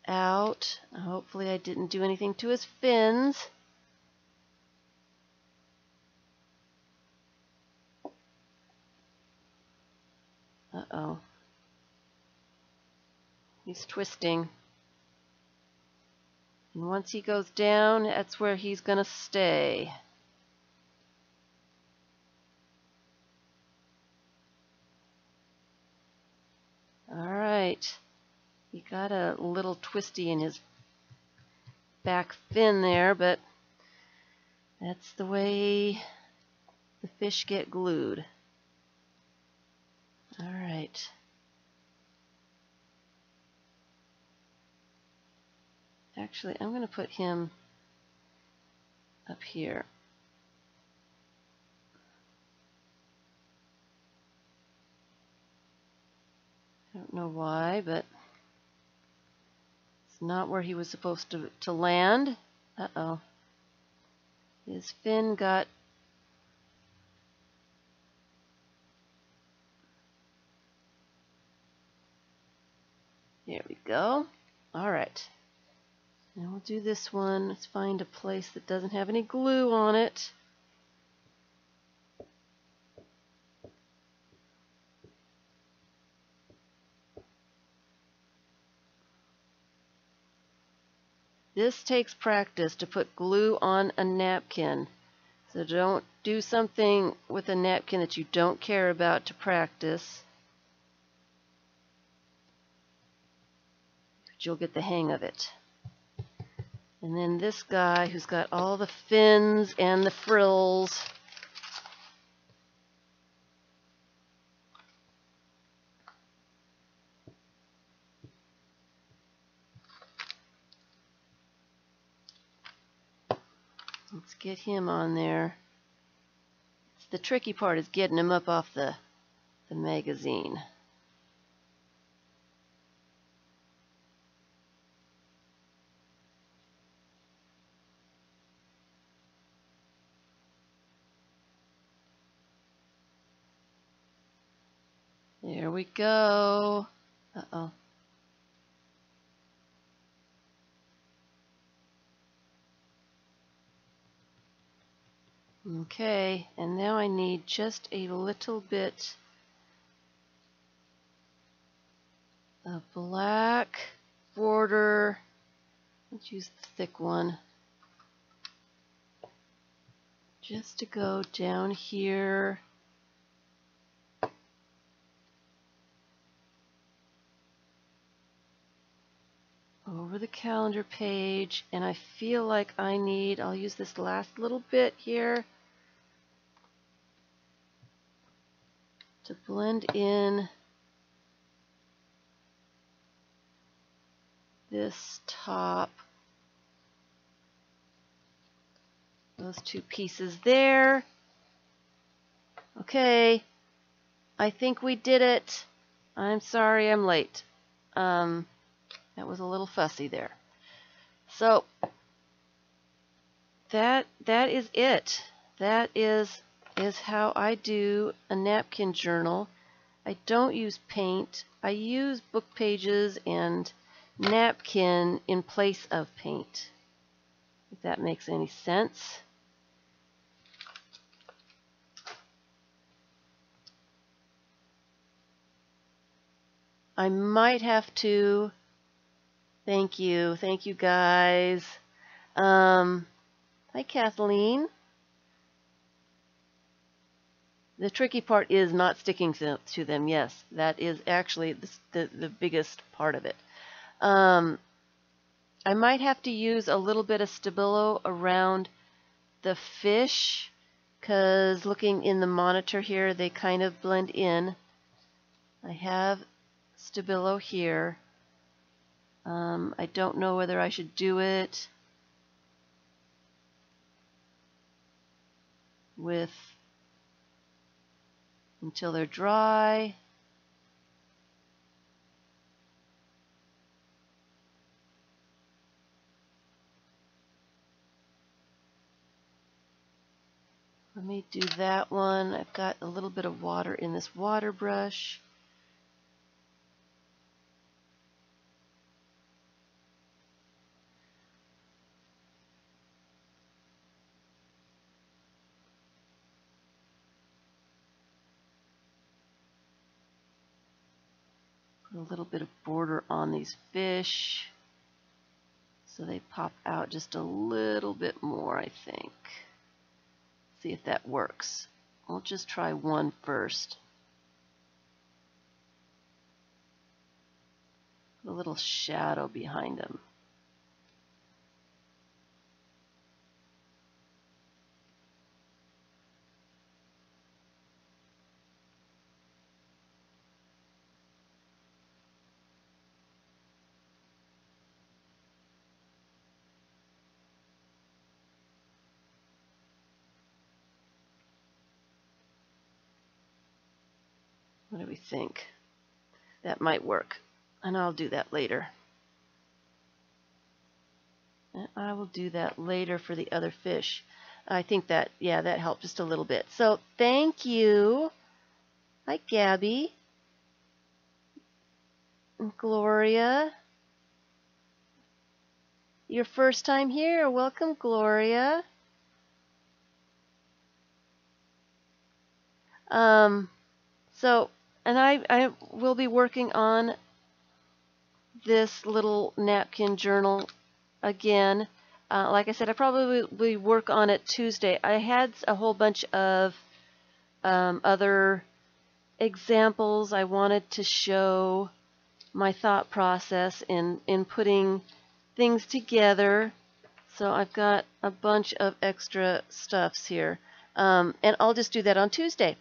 A: out. Hopefully I didn't do anything to his fins. Uh-oh. He's twisting. And once he goes down, that's where he's going to stay. All right. He got a little twisty in his back fin there, but that's the way the fish get glued. All right. Actually, I'm going to put him up here. I don't know why, but it's not where he was supposed to land. Uh-oh. His fin got there we go. All right. Now we'll do this one. Let's find a place that doesn't have any glue on it. This takes practice to put glue on a napkin. So don't do something with a napkin that you don't care about to practice. But you'll get the hang of it. And then this guy who's got all the fins and the frills. Let's get him on there. The tricky part is getting him up off the magazine. There we go. Uh-oh. Okay, and now I need just a little bit of black border. Let's use the thick one. Just to go down here. Over the calendar page, and I feel like I'll use this last little bit here to blend in this top, those two pieces there. Okay, I think we did it. I'm sorry I'm late. That was a little fussy there. So that is it. That is how I do a napkin journal. I don't use paint. I use book pages and napkin in place of paint, if that makes any sense. I might have to. Thank you guys. Hi Kathleen. The tricky part is not sticking to them. Yes, that is actually the biggest part of it. I might have to use a little bit of Stabilo around the fish, because looking in the monitor here, they kind of blend in. I have Stabilo here. I don't know whether I should do it with until they're dry. Let me do that one. I've got a little bit of water in this water brush. Put a little bit of border on these fish so they pop out just a little bit more, I think. See if that works. We'll just try one first. Put a little shadow behind them. What do we think? That might work, and I'll do that later. And I will do that later for the other fish. I think that, yeah, that helped just a little bit. So thank you. Hi, Gabby. And Gloria. Your first time here. Welcome, Gloria. So, and I will be working on this little napkin journal again. Like I said, I probably will work on it Tuesday. I had a whole bunch of other examples I wanted to show my thought process in putting things together. So I've got a bunch of extra stuffs here. And I'll just do that on Tuesday.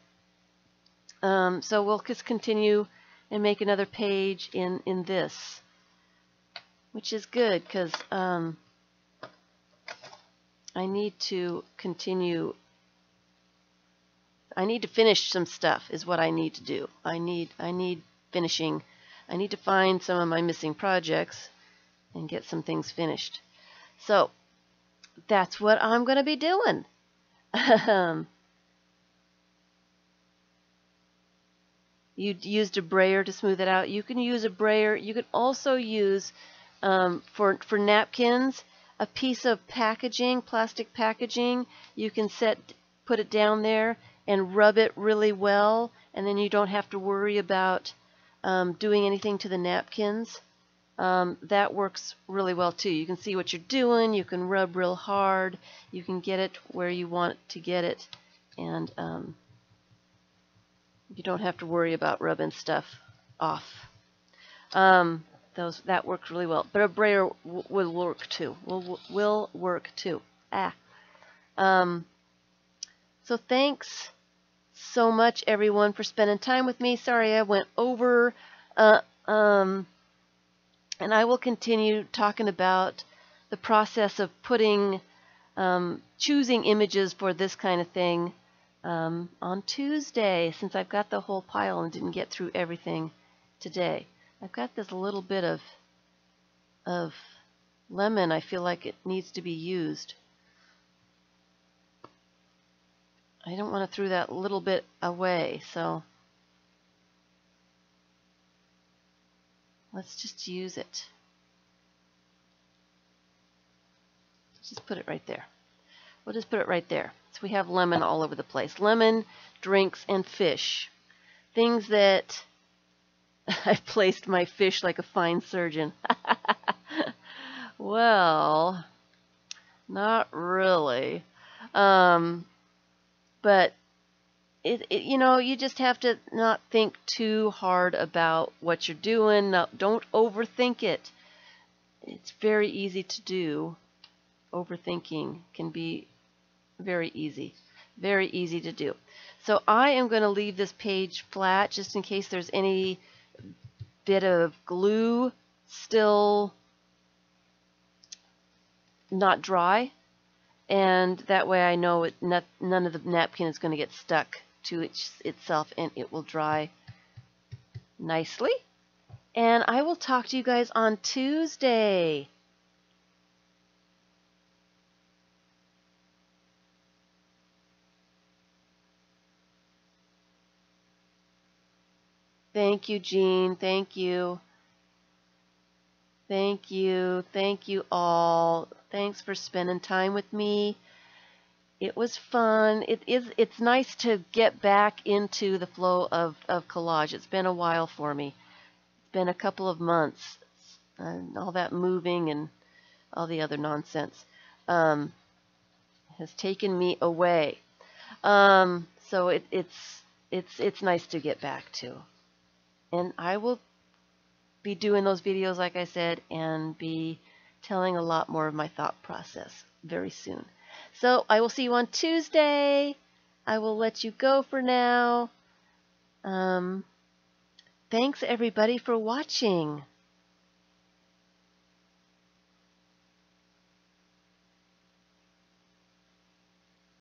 A: So we'll just continue and make another page in this, which is good because I need to continue. I need to finish some stuff is what I need to do. I need finishing. I need to find some of my missing projects and get some things finished. So that's what I'm going to be doing. You used a brayer to smooth it out. You can use a brayer. You can also use, for napkins, a piece of packaging, plastic packaging. You can put it down there and rub it really well, and then you don't have to worry about doing anything to the napkins. That works really well too. You can see what you're doing. You can rub real hard. You can get it where you want to get it, and you don't have to worry about rubbing stuff off. That works really well. But a brayer will work too. Will work too. So thanks so much, everyone, for spending time with me. Sorry I went over. And I will continue talking about the process of choosing images for this kind of thing on Tuesday, since I've got the whole pile and didn't get through everything today. I've got this little bit of lemon. I feel like it needs to be used. I don't want to throw that little bit away, so let's just use it. Just put it right there. We'll just put it right there. So we have lemon all over the place. Lemon, drinks, and fish. Things that I've placed my fish like a fine surgeon. Well, not really. But you just have to not think too hard about what you're doing. Don't overthink it. It's very easy to do. Overthinking can be very easy to do. So I am going to leave this page flat just in case there's any bit of glue still not dry, and that way I know none of the napkin is going to get stuck to itself, and it will dry nicely. And I will talk to you guys on Tuesday. Thank you, Jean. Thank you. Thank you. Thank you all. Thanks for spending time with me. It was fun. It's nice to get back into the flow of collage. It's been a while for me. It's been a couple of months. And all that moving and all the other nonsense has taken me away. So it's nice to get back to. And I will be doing those videos, like I said, and be telling a lot more of my thought process very soon. So I will see you on Tuesday. I will let you go for now. Thanks, everybody, for watching.